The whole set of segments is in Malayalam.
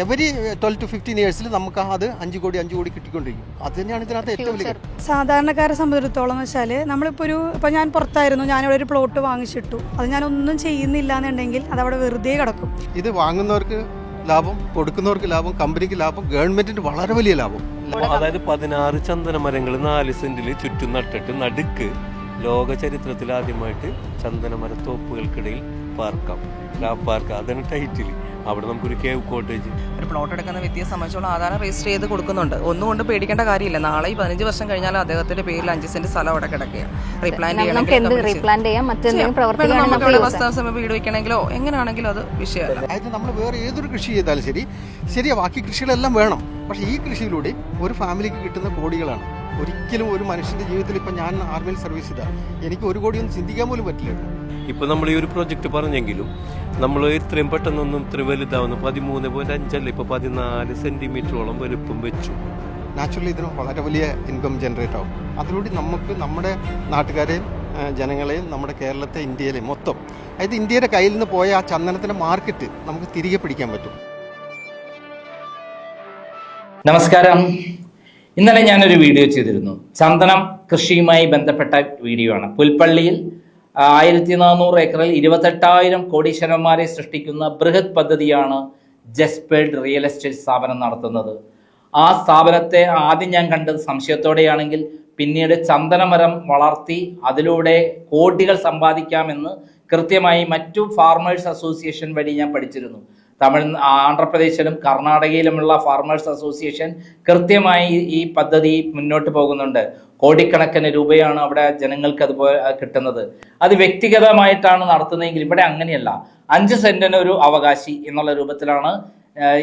എവരി 12 to 15 ഇയേഴ്സിൽ നമുക്ക് അത് 5 കോടി കിട്ടിക്കൊണ്ടിരിക്കും. അത് തന്നെയാണ് ഇതിനകത്ത് ഏറ്റവും വലിയ. സാധാരണക്കാരെ സംബന്ധിച്ചിടത്തോളം വെച്ചാൽ ഇപ്പോൾ ഞാൻ പുറത്തായിരുന്നു, ഞാനിവിടെ ഒരു പ്ലോട്ട് വാങ്ങിച്ചിട്ടു, അത് ഞാനൊന്നും ചെയ്യുന്നില്ല എന്നുണ്ടെങ്കിൽ അതവിടെ വെറുതെ കിടക്കും. ഇത് വാങ്ങുന്നവർക്ക് ലാഭം, കൊടുക്കുന്നവർക്ക് ലാഭം, കമ്പനിക്ക് ലാഭം, ഗവൺമെന്റിന് വളരെ വലിയ ലാഭം. അതായത് 16 ചന്ദന മരങ്ങൾ 4 സെന്റിൽ ചുറ്റും നട്ടിട്ട് നടുക്ക് ലോക ചരിത്രത്തിൽ ആദ്യമായിട്ട് ചന്ദനമരത്തോപ്പുകൾക്കിടയിൽ പാർക്കാം. പാർക്ക് അതാണ് ടൈറ്റിൽ. അവിടെ നമുക്കൊരു കേവ് കോട്ടേജ്. ഒരു പ്ലോട്ട് എടുക്കുന്ന വ്യക്തിയെ സംബന്ധിച്ചോളം ആധാരം രജിസ്റ്റർ ചെയ്ത് കൊടുക്കുന്നുണ്ട്. ഒന്നുകൊണ്ട് പേടിക്കേണ്ട കാര്യമില്ല. നാളെ 15 വർഷം കഴിഞ്ഞാൽ അദ്ദേഹത്തിന്റെ പേരിൽ 5 സെന്റ് സ്ഥലം അവിടെ കിടക്കുക. റീപ്ലാന്റ് വീട് വെക്കണമെങ്കിലോ എങ്ങനെയാണെങ്കിലും അത് വിഷയമല്ല. അതായത് നമ്മൾ വേറെ ഏതൊരു കൃഷി ചെയ്താലും ശരിയാ, ബാക്കി കൃഷികളെല്ലാം വേണം. പക്ഷെ ഈ കൃഷിയിലൂടെ ഒരു ഫാമിലിക്ക് കിട്ടുന്ന കോടികളാണ്. ഒരിക്കലും ഒരു മനുഷ്യന്റെ ജീവിതത്തിൽ ഇപ്പം ഞാൻ ആർമിയിൽ സർവീസ് ചെയ്താൽ എനിക്ക് 1 കോടിയൊന്നും ചിന്തിക്കാൻ പോലും പറ്റില്ല. ഇപ്പൊ നമ്മൾ ഈ ഒരു പ്രൊജക്ട് പറഞ്ഞെങ്കിലും നമ്മൾ ഇത്രയും പെട്ടെന്നൊന്നും ഇത്ര വലുതാവുന്ന 13.5 ഇപ്പൊ 14 സെന്റിമീറ്ററോളം വലുപ്പം വെച്ചു. നാച്ചുറലി ഇതിന് വളരെ വലിയ ഇൻകം ജനറേറ്റ് ആവും. അതിലൂടെ നമുക്ക് നമ്മുടെ നാട്ടുകാരെയും ജനങ്ങളെയും നമ്മുടെ കേരളത്തെ ഇന്ത്യയിലെയും മൊത്തം, അതായത് ഇന്ത്യയുടെ കയ്യിൽ നിന്ന് പോയ ആ ചന്ദനത്തിന്റെ മാർക്കറ്റ് നമുക്ക് തിരികെ പിടിക്കാൻ പറ്റും. നമസ്കാരം. ഇന്നലെ ഞാനൊരു വീഡിയോ ചെയ്തിരുന്നു. ചന്ദനം കൃഷിയുമായി ബന്ധപ്പെട്ട വീഡിയോ ആണ്. പുൽപ്പള്ളിയിൽ 1400 ഏക്കറിൽ 28,000 കോടീശ്വരന്മാരെ സൃഷ്ടിക്കുന്ന ബൃഹത് പദ്ധതിയാണ് ജസ്പേഡ് റിയൽ എസ്റ്റേറ്റ് സ്ഥാപനം നടത്തുന്നത്. ആ സ്ഥാപനത്തെ ആദ്യം ഞാൻ കണ്ടത് സംശയത്തോടെയാണെങ്കിൽ പിന്നീട് ചന്ദനമരം വളർത്തി അതിലൂടെ കോടികൾ സമ്പാദിക്കാമെന്ന് കൃത്യമായി മറ്റു ഫാർമേഴ്സ് അസോസിയേഷൻ വഴി ഞാൻ പഠിച്ചിരുന്നു. ആന്ധ്രാപ്രദേശിലും കർണാടകയിലുമുള്ള ഫാർമേഴ്സ് അസോസിയേഷൻ കൃത്യമായി ഈ പദ്ധതി മുന്നോട്ട് പോകുന്നുണ്ട്. കോടിക്കണക്കിന് രൂപയാണ് അവിടെ ജനങ്ങൾക്ക് അതുപോലെ കിട്ടുന്നത്. അത് വ്യക്തിഗതമായിട്ടാണ് നടത്തുന്നതെങ്കിൽ ഇവിടെ അങ്ങനെയല്ല. 5 സെന്റിന് ഒരു അവകാശി എന്നുള്ള രൂപത്തിലാണ്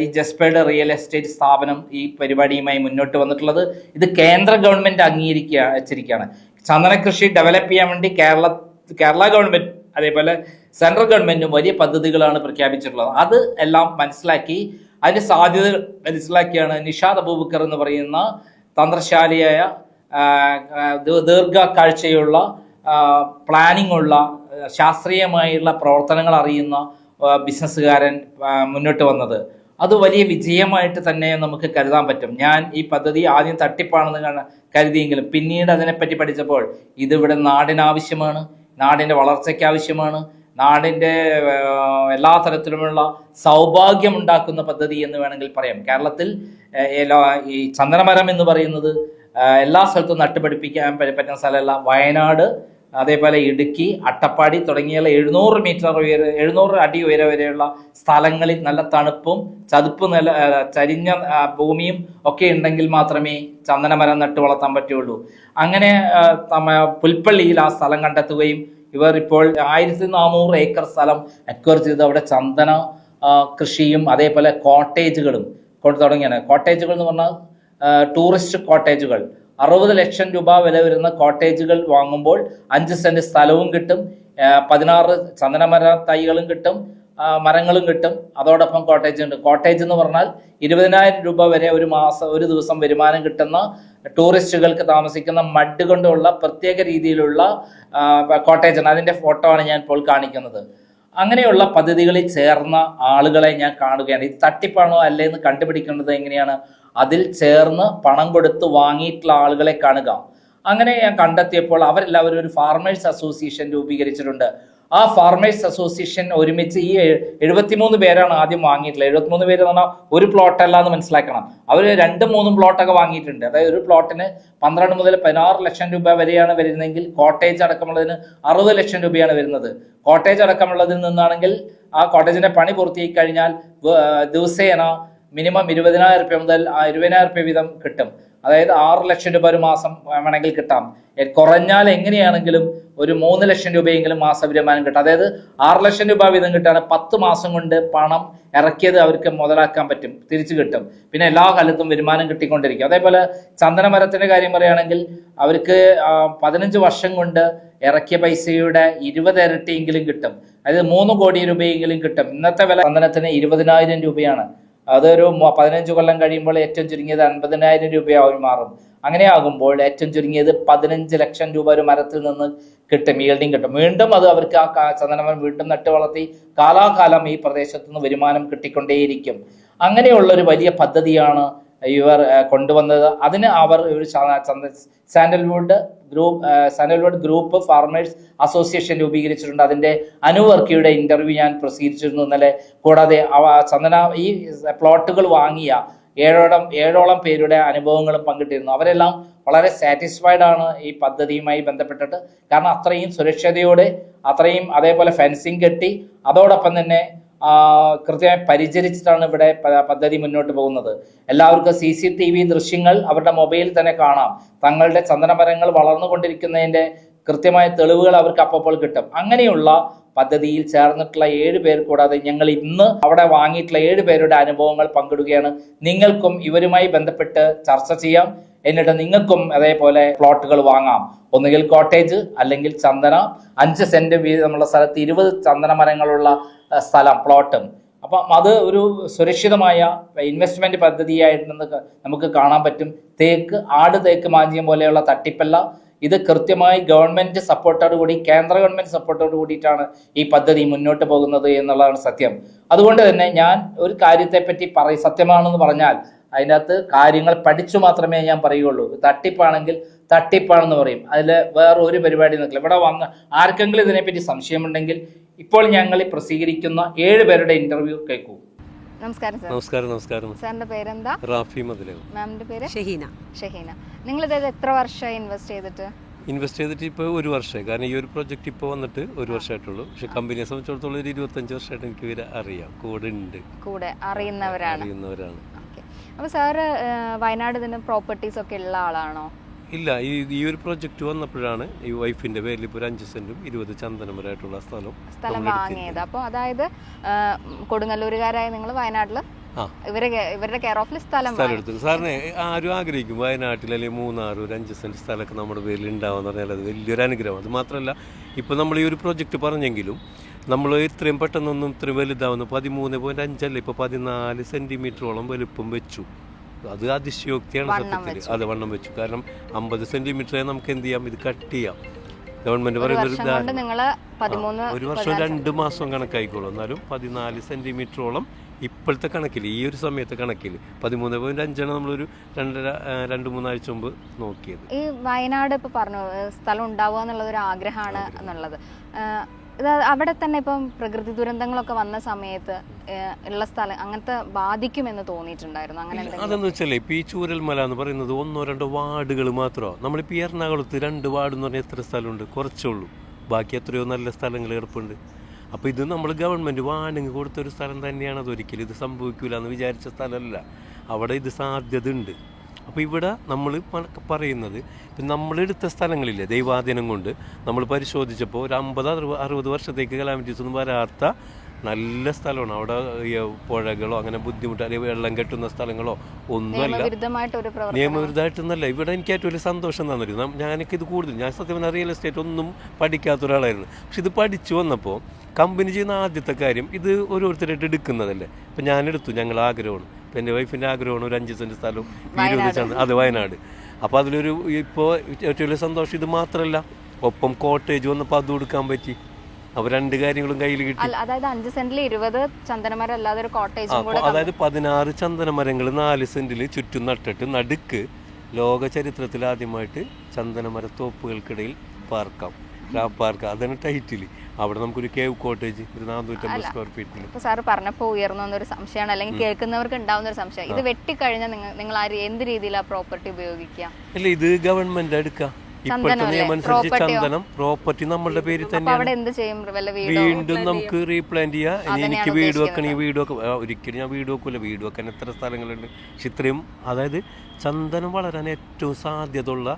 ഈ ജസ്പേഡ് റിയൽ എസ്റ്റേറ്റ് സ്ഥാപനം ഈ പരിപാടിയുമായി മുന്നോട്ട് വന്നിട്ടുള്ളത്. ഇത് കേന്ദ്ര ഗവൺമെന്റ് അംഗീകരിച്ചിരിക്കുകയാണ്. ചന്ദന കൃഷി ഡെവലപ്പ് ചെയ്യാൻ വേണ്ടി കേരള ഗവൺമെന്റ് അതേപോലെ സെൻട്രൽ ഗവൺമെന്റും വലിയ പദ്ധതികളാണ് പ്രഖ്യാപിച്ചിട്ടുള്ളത്. അത് എല്ലാം മനസ്സിലാക്കി അതിന്റെ സാധ്യത മനസ്സിലാക്കിയാണ് നിഷാദ് അബൂബക്കർ എന്ന് പറയുന്ന തന്ത്രശാലിയായ ദീർഘകാഴ്ചയുള്ള പ്ലാനിംഗ് ഉള്ള ശാസ്ത്രീയമായുള്ള പ്രവർത്തനങ്ങൾ അറിയുന്ന ബിസിനസ്സുകാരൻ മുന്നോട്ട് വന്നത്. അത് വലിയ വിജയമായിട്ട് തന്നെ നമുക്ക് കരുതാൻ പറ്റും. ഞാൻ ഈ പദ്ധതി ആദ്യം തട്ടിപ്പാണെന്ന് കരുതിയെങ്കിലും പിന്നീട് അതിനെപ്പറ്റി പഠിച്ചപ്പോൾ ഇതിവിടെ നാടിനാവശ്യമാണ്, നാടിൻ്റെ വളർച്ചയ്ക്ക് ആവശ്യമാണ്, നാടിൻ്റെ എല്ലാ തരത്തിലുമുള്ള സൗഭാഗ്യമുണ്ടാക്കുന്ന പദ്ധതി എന്ന് വേണമെങ്കിൽ പറയാം. കേരളത്തിൽ ഈ ചന്ദനമരം എന്ന് പറയുന്നത് എല്ലാ സ്ഥലത്തും നട്ടുപിടിപ്പിക്കാൻ പറ്റുന്ന സ്ഥലമല്ല. വയനാട്, അതേപോലെ ഇടുക്കി, അട്ടപ്പാടി തുടങ്ങിയ 700 അടി ഉയരം വരെയുള്ള സ്ഥലങ്ങളിൽ നല്ല തണുപ്പും ചതുപ്പ് ചരിഞ്ഞ ഭൂമിയും ഒക്കെ ഉണ്ടെങ്കിൽ മാത്രമേ ചന്ദനമരം നട്ടു വളർത്താൻ പറ്റുള്ളൂ. അങ്ങനെ പുൽപ്പള്ളിയിൽ ആ സ്ഥലം കണ്ടെത്തുകയും ഇവർ ഇപ്പോൾ 1400 ഏക്കർ സ്ഥലം അക്വയർ ചെയ്ത് അവിടെ ചന്ദന കൃഷിയും അതേപോലെ കോട്ടേജുകളും കൊണ്ട് തുടങ്ങിയാണ്. കോട്ടേജുകൾ എന്ന് പറഞ്ഞാൽ ടൂറിസ്റ്റ് കോട്ടേജുകൾ. 60 ലക്ഷം രൂപ വില വരുന്ന കോട്ടേജുകൾ വാങ്ങുമ്പോൾ 5 സെന്റ് സ്ഥലവും കിട്ടും, 16 ചന്ദനമര തൈകളും കിട്ടും, മരങ്ങളും കിട്ടും. അതോടൊപ്പം കോട്ടേജ് ഉണ്ട്. കോട്ടേജ് എന്ന് പറഞ്ഞാൽ 20,000 രൂപ വരെ ഒരു ദിവസം വരുമാനം കിട്ടുന്ന ടൂറിസ്റ്റുകൾക്ക് താമസിക്കുന്ന മഡ് കൊണ്ടുള്ള പ്രത്യേക രീതിയിലുള്ള കോട്ടേജാണ്. അതിന്റെ ഫോട്ടോ ആണ് ഞാൻ ഇപ്പോൾ കാണിക്കുന്നത്. അങ്ങനെയുള്ള പദ്ധതികളിൽ ചേർന്ന ആളുകളെ ഞാൻ കാണുകയാണ്. ഇത് തട്ടിപ്പാണോ അല്ലേ എന്ന് കണ്ടുപിടിക്കേണ്ടത് എങ്ങനെയാണ്? അതിൽ ചേർന്ന് പണം കൊടുത്ത് വാങ്ങിയിട്ടുള്ള ആളുകളെ കാണുക. അങ്ങനെ ഞാൻ കണ്ടെത്തിയപ്പോൾ അവരെല്ലാവരും ഒരു ഫാർമേഴ്സ് അസോസിയേഷൻ രൂപീകരിച്ചിട്ടുണ്ട്. ആ ഫാർമേഴ്സ് അസോസിയേഷൻ ഒരുമിച്ച് ഈ 73 പേരാണ് ആദ്യം വാങ്ങിയിട്ടുള്ളത്. 73 പേര് എന്ന് പറഞ്ഞാൽ ഒരു പ്ലോട്ടല്ല എന്ന് മനസ്സിലാക്കണം. അവർ 2-3 പ്ലോട്ടൊക്കെ വാങ്ങിയിട്ടുണ്ട്. അതായത് ഒരു പ്ലോട്ടിന് 12 മുതൽ 16 ലക്ഷം രൂപ വരെയാണ് വരുന്നതെങ്കിൽ കോട്ടേജ് അടക്കമുള്ളതിന് 60 ലക്ഷം രൂപയാണ് വരുന്നത്. കോട്ടേജ് അടക്കമുള്ളതിൽ നിന്നാണെങ്കിൽ ആ കോട്ടേജിന്റെ പണി പൂർത്തിയായി കഴിഞ്ഞാൽ ദിവസേന മിനിമം 20,000 രൂപ മുതൽ 20,000 രൂപ വീതം കിട്ടും. അതായത് 6 ലക്ഷം രൂപ ഒരു മാസം വേണമെങ്കിൽ കിട്ടാം. കുറഞ്ഞാൽ എങ്ങനെയാണെങ്കിലും ഒരു 3 ലക്ഷം രൂപയെങ്കിലും മാസ വരുമാനം കിട്ടും. അതായത് 6 ലക്ഷം രൂപ വീതം കിട്ടാണ് 10 മാസം കൊണ്ട് പണം ഇറക്കിയത് അവർക്ക് മുതലാക്കാൻ പറ്റും, തിരിച്ചു കിട്ടും. പിന്നെ എല്ലാ കാലത്തും വരുമാനം കിട്ടിക്കൊണ്ടിരിക്കും. അതേപോലെ ചന്ദനമരത്തിന്റെ കാര്യം പറയുകയാണെങ്കിൽ അവർക്ക് 15 വർഷം കൊണ്ട് ഇറക്കിയ പൈസയുടെ 20 ഇരട്ടിയെങ്കിലും കിട്ടും. അതായത് 3 കോടി രൂപയെങ്കിലും കിട്ടും. ഇന്നത്തെ വില ചന്ദനത്തിന് 20,000 രൂപയാണ്. അതൊരു 15 കൊല്ലം കഴിയുമ്പോൾ ഏറ്റവും ചുരുങ്ങിയത് 50,000 രൂപയാവും മാറും. അങ്ങനെയാകുമ്പോൾ ഏറ്റവും ചുരുങ്ങിയത് 15 ലക്ഷം രൂപ ഒരു മരത്തിൽ നിന്ന് കിട്ടും, ഈൽഡിങ് കിട്ടും. വീണ്ടും അത് അവർക്ക് ആ ചന്ദനമരം വീണ്ടും നട്ട് വളർത്തി കാലാകാലം ഈ പ്രദേശത്തു നിന്ന് വരുമാനം കിട്ടിക്കൊണ്ടേയിരിക്കും. അങ്ങനെയുള്ള ഒരു വലിയ പദ്ധതിയാണ് ഇവർ കൊണ്ടുവന്നത്. അതിന് അവർ ഒരു സാൻഡൽവുഡ് ഗ്രൂപ്പ് ഫാർമേഴ്സ് അസോസിയേഷൻ രൂപീകരിച്ചിട്ടുണ്ട്. അതിൻ്റെ അനുവർക്കിയുടെ ഇന്റർവ്യൂ ഞാൻ പ്രസിദ്ധീകരിച്ചിരുന്നു ഇന്നലെ. കൂടാതെ ഈ പ്ലോട്ടുകൾ വാങ്ങിയ ഏഴോളം പേരുടെ അനുഭവങ്ങളും പങ്കിട്ടിരുന്നു. അവരെല്ലാം വളരെ സാറ്റിസ്ഫൈഡ് ആണ് ഈ പദ്ധതിയുമായി ബന്ധപ്പെട്ടിട്ട്. കാരണം അത്രയും സുരക്ഷതയോടെ, അത്രയും അതേപോലെ ഫെൻസിങ് കെട്ടി, അതോടൊപ്പം തന്നെ കൃത്യമായി പരിചരിച്ചിട്ടാണ് ഇവിടെ പദ്ധതി മുന്നോട്ട് പോകുന്നത്. എല്ലാവർക്കും CCTV ദൃശ്യങ്ങൾ അവരുടെ മൊബൈലിൽ തന്നെ കാണാം. തങ്ങളുടെ ചന്ദനമരങ്ങൾ വളർന്നുകൊണ്ടിരിക്കുന്നതിൻ്റെ കൃത്യമായ തെളിവുകൾ അവർക്ക് അപ്പോൾ കിട്ടും. അങ്ങനെയുള്ള പദ്ധതിയിൽ ചേർന്നിട്ടുള്ള 7 പേർ കൂടാതെ ഞങ്ങൾ ഇന്ന് അവിടെ വാങ്ങിയിട്ടുള്ള 7 പേരുടെ അനുഭവങ്ങൾ പങ്കിടുകയാണ്. നിങ്ങൾക്കും ഇവരുമായി ബന്ധപ്പെട്ട് ചർച്ച ചെയ്യാം. എന്നിട്ട് നിങ്ങൾക്കും അതേപോലെ പ്ലോട്ടുകൾ വാങ്ങാം. ഒന്നുകിൽ കോട്ടേജ്, അല്ലെങ്കിൽ ചന്ദന 5 സെന്റ് വീതമുള്ള സ്ഥലത്ത് 20 ചന്ദന മരങ്ങളുള്ള സ്ഥലം, പ്ലോട്ടും. അപ്പം അത് ഒരു സുരക്ഷിതമായ ഇൻവെസ്റ്റ്മെന്റ് പദ്ധതിയായിട്ട് നമുക്ക് കാണാൻ പറ്റും. ആട് തേക്ക് മാഞ്ചിയം പോലെയുള്ള തട്ടിപ്പല്ല. ഇത് കൃത്യമായി ഗവൺമെന്റ് സപ്പോർട്ടോട് കൂടി, കേന്ദ്ര ഗവൺമെന്റ് സപ്പോർട്ടോട് കൂടിയിട്ടാണ് ഈ പദ്ധതി മുന്നോട്ട് പോകുന്നത് എന്നുള്ളതാണ് സത്യം. അതുകൊണ്ട് തന്നെ ഞാൻ ഒരു കാര്യത്തെപ്പറ്റി സത്യമാണെന്ന് പറഞ്ഞാൽ അതിനകത്ത് കാര്യങ്ങൾ പഠിച്ചു മാത്രമേ ഞാൻ പറയുള്ളൂ. തട്ടിപ്പാണെങ്കിൽ തട്ടിപ്പാണെന്ന് പറയും. അതിൽ വേറെ ഒരു പരിപാടി നിൽക്കില്ല. ഇവിടെ വന്ന് ആർക്കെങ്കിലും ഇതിനെപ്പറ്റി സംശയമുണ്ടെങ്കിൽ ഇപ്പോൾ ഞങ്ങൾ പ്രസിദ്ധീകരിക്കുന്ന 7 പേരുടെ ഇന്റർവ്യൂ കേൾക്കൂ. നമസ്കാരം സർ. നമസ്കാരം. സാറിന്റെ പേരെന്താ? റാഫി മതിലകം. മാമിന്റെ പേര്? ഷഹീന. നിങ്ങൾ ഇത് എത്ര വർഷമായി ഇൻവെസ്റ്റ് ചെയ്തിട്ട്? ഇപ്പോൾ 1 വർഷമായി. കാരണം ഈ ഒരു പ്രൊജക്റ്റ് ഇപ്പോൾ വന്നിട്ട് 1 വർഷമായിട്ടുള്ളൂ. പക്ഷെ കമ്പനിയെ സംബന്ധിച്ചിടത്തോളം ഒരു 25 വർഷമായിട്ട് എനിക്ക് ഇവരെ അറിയാം. കൂടെ അറിയുന്നവരാണ്. അപ്പോൾ സാറ് വയനാട് ഇതിന് പ്രോപ്പർട്ടീസ് ഒക്കെ ഉള്ള ആളാണോ? ഇല്ല, ഈ ഒരു പ്രൊജക്റ്റ് വന്നപ്പോഴാണ് ഈ വൈഫിന്റെ പേരിൽ ഇപ്പോൾ 5 സെന്റും 20 ചന്ദനമരമായിട്ടുള്ള സ്ഥലം വാങ്ങിയത്. അപ്പോൾ അതായത് കൊടുങ്ങല്ലൂരുകാരായ നിങ്ങൾ വയനാട്ടിൽ ഇവരുടെ കെയർ ഓഫിൽ സ്ഥലം എടുത്തു. സാറിന് ആരും ആഗ്രഹിക്കും വയനാട്ടിൽ അല്ലെങ്കിൽ മൂന്നാർ ഒരു 5 സെന്റ് സ്ഥലമൊക്കെ നമ്മുടെ പേരിൽ ഉണ്ടാവുമെന്ന് പറഞ്ഞാൽ അത് വലിയൊരു അനുഗ്രഹം. അത് മാത്രമല്ല, ഇപ്പോൾ നമ്മൾ ഈ ഒരു പ്രൊജക്റ്റ് പറഞ്ഞെങ്കിലും നമ്മൾ ഇത്രയും പെട്ടെന്നൊന്നും ഇത്രയും വലുതാവുന്നു. 13.5 അല്ല, ഇപ്പോൾ 14 സെന്റിമീറ്ററോളം വലുപ്പം വെച്ചു. അത് അതിശയോക്തിയാണ് സത്യത്തിൽ. അത് വണ്ണം വെച്ചു. കാരണം 50 സെന്റിമീറ്ററെ നമുക്ക് എന്ത് ചെയ്യാം, ഇത് കട്ട് ചെയ്യാം. ഗവൺമെന്റ് പറയുന്ന ഒരു വർഷം 2 മാസം കണക്കായിക്കോളും. എന്നാലും 14 സെന്റിമീറ്ററോളം ഇപ്പോഴത്തെ കണക്കിൽ, ഈ ഒരു സമയത്തെ കണക്കിൽ 13.5 നമ്മളൊരു 2-3 ആഴ്ച മുമ്പ് നോക്കിയത്. ഈ വയനാട് ഇപ്പൊ പറഞ്ഞു സ്ഥലം ഉണ്ടാവുക എന്നുള്ളത് ഒരു ആഗ്രഹമാണ് എന്നുള്ളത്. ഇത് അവിടെ തന്നെ ഇപ്പം പ്രകൃതി ദുരന്തങ്ങളൊക്കെ വന്ന സമയത്ത് ഉള്ള സ്ഥലം അങ്ങനത്തെ ബാധിക്കുമെന്ന് തോന്നിയിട്ടുണ്ടായിരുന്നു? അങ്ങനെ അതെന്ന് വെച്ചാലേ, ഇപ്പൊ ഈ ചൂരൽമല എന്ന് പറയുന്നത് 1-2 വാർഡുകൾ മാത്രമാണ്. നമ്മളിപ്പോൾ ഈ എറണാകുളത്ത് 2 വാർഡ് എന്ന് പറഞ്ഞാൽ എത്ര സ്ഥലമുണ്ട്? കുറച്ചേ ഉള്ളൂ. ബാക്കി എത്രയോ നല്ല സ്ഥലങ്ങൾ കിടപ്പുണ്ട്. അപ്പോൾ ഇത് നമ്മൾ ഗവൺമെൻറ് വാണിങ് കൊടുത്തൊരു സ്ഥലം തന്നെയാണ്. അതൊരിക്കലും ഇത് സംഭവിക്കില്ല എന്ന് വിചാരിച്ച സ്ഥലമല്ല. അവിടെ ഇത് സാധ്യത ഉണ്ട്. അപ്പോൾ ഇവിടെ നമ്മൾ പറയുന്നത്, ഇപ്പം നമ്മളെടുത്ത സ്ഥലങ്ങളില്ലേ, ദൈവാധീനം കൊണ്ട് നമ്മൾ പരിശോധിച്ചപ്പോൾ ഒരു 50-60 വർഷത്തേക്ക് കലാമിറ്റീസ് ഒന്നും വരാത്ത നല്ല സ്ഥലമാണ്. അവിടെ പുഴകളോ അങ്ങനെ ബുദ്ധിമുട്ട് അല്ലെങ്കിൽ വെള്ളം കെട്ടുന്ന സ്ഥലങ്ങളോ ഒന്നുമല്ല. നിയമവിരുദ്ധമായിട്ടൊന്നല്ല. ഇവിടെ എനിക്ക് ഏറ്റവും വലിയ സന്തോഷം തന്നിരുന്നു. ഞാനൊക്കെ ഇത് കൂടുതൽ, ഞാൻ സത്യം പറഞ്ഞാൽ റിയൽ എസ്റ്റേറ്റ് ഒന്നും പഠിക്കാത്ത ഒരാളായിരുന്നു. പക്ഷെ ഇത് പഠിച്ചു വന്നപ്പോൾ കമ്പനി ചെയ്യുന്ന ആദ്യത്തെ കാര്യം, ഇത് ഓരോരുത്തരായിട്ട് എടുക്കുന്നതല്ലേ. ഇപ്പം ഞാനെടുത്തു, ഞങ്ങൾ ആഗ്രഹമാണ്. ഇപ്പം എൻ്റെ വൈഫിൻ്റെ ആഗ്രഹമാണ് ഒരു 5 സെൻറ്റ് സ്ഥലവും 20 ചന്ദനം, അത് വയനാട്. അപ്പോൾ അതിലൊരു ഇപ്പോൾ ഏറ്റവും വലിയ സന്തോഷം ഇത് മാത്രമല്ല, ഒപ്പം കോട്ടേജ് വന്നപ്പോൾ അത് കൊടുക്കാൻ പറ്റി. അപ്പോൾ 2 കാര്യങ്ങളും കയ്യിൽ കിട്ടി. അതായത് 5 സെന്റിൽ 20 ചന്ദനമരം അല്ലാതെ ഒരു കോട്ടേജും കൂടെ. അതായത് 16 ചന്ദനമരങ്ങൾ 4 സെന്റിൽ ചുറ്റും നട്ടിട്ട് നടുക്ക് ലോക ചരിത്രത്തിൽ ആദ്യമായിട്ട് ചന്ദനമരത്തോപ്പുകൾക്കിടയിൽ പാർക്കാം. പാർക്ക്, അതാണ് ടൈറ്റിൽ. അവിടെ നമുക്കൊരു കേവ് കോട്ടേജ് ഒരു 450 സ്ക്വയർ ഫീറ്റിൽ. ഇപ്പോൾ സാറ് പറഞ്ഞപ്പോൾ ഉയർന്നൊരു സംശയമാണ്, അല്ലെങ്കിൽ കേൾക്കുന്നവർക്ക് ഉണ്ടാവുന്ന ഒരു സംശയം, ഇത് വെട്ടിക്കഴിഞ്ഞാൽ നിങ്ങൾ എന്ത് രീതിയിലാണ് പ്രോപ്പർട്ടി ഉപയോഗിക്കുക? അല്ല, ഇത് ഗവൺമെന്റ് എടുക്കാം. ഇപ്പോഴത്തെ നിയമം അനുസരിച്ച് ചന്ദനം പ്രോപ്പർട്ടി നമ്മളുടെ പേരിൽ തന്നെയാണ്. വീണ്ടും നമുക്ക് റീപ്ലാന്റ് ചെയ്യാം. എനിക്ക് വീട് വെക്കണമെങ്കിൽ വീട് വെക്കാം. ഒരിക്കലും ഞാൻ വീട് വെക്കൂല. വീട് വെക്കാൻ എത്ര സ്ഥലങ്ങളുണ്ട്. പക്ഷെ ഇത്രയും, അതായത് ചന്ദനം വളരാൻ ഏറ്റവും സാധ്യതയുള്ള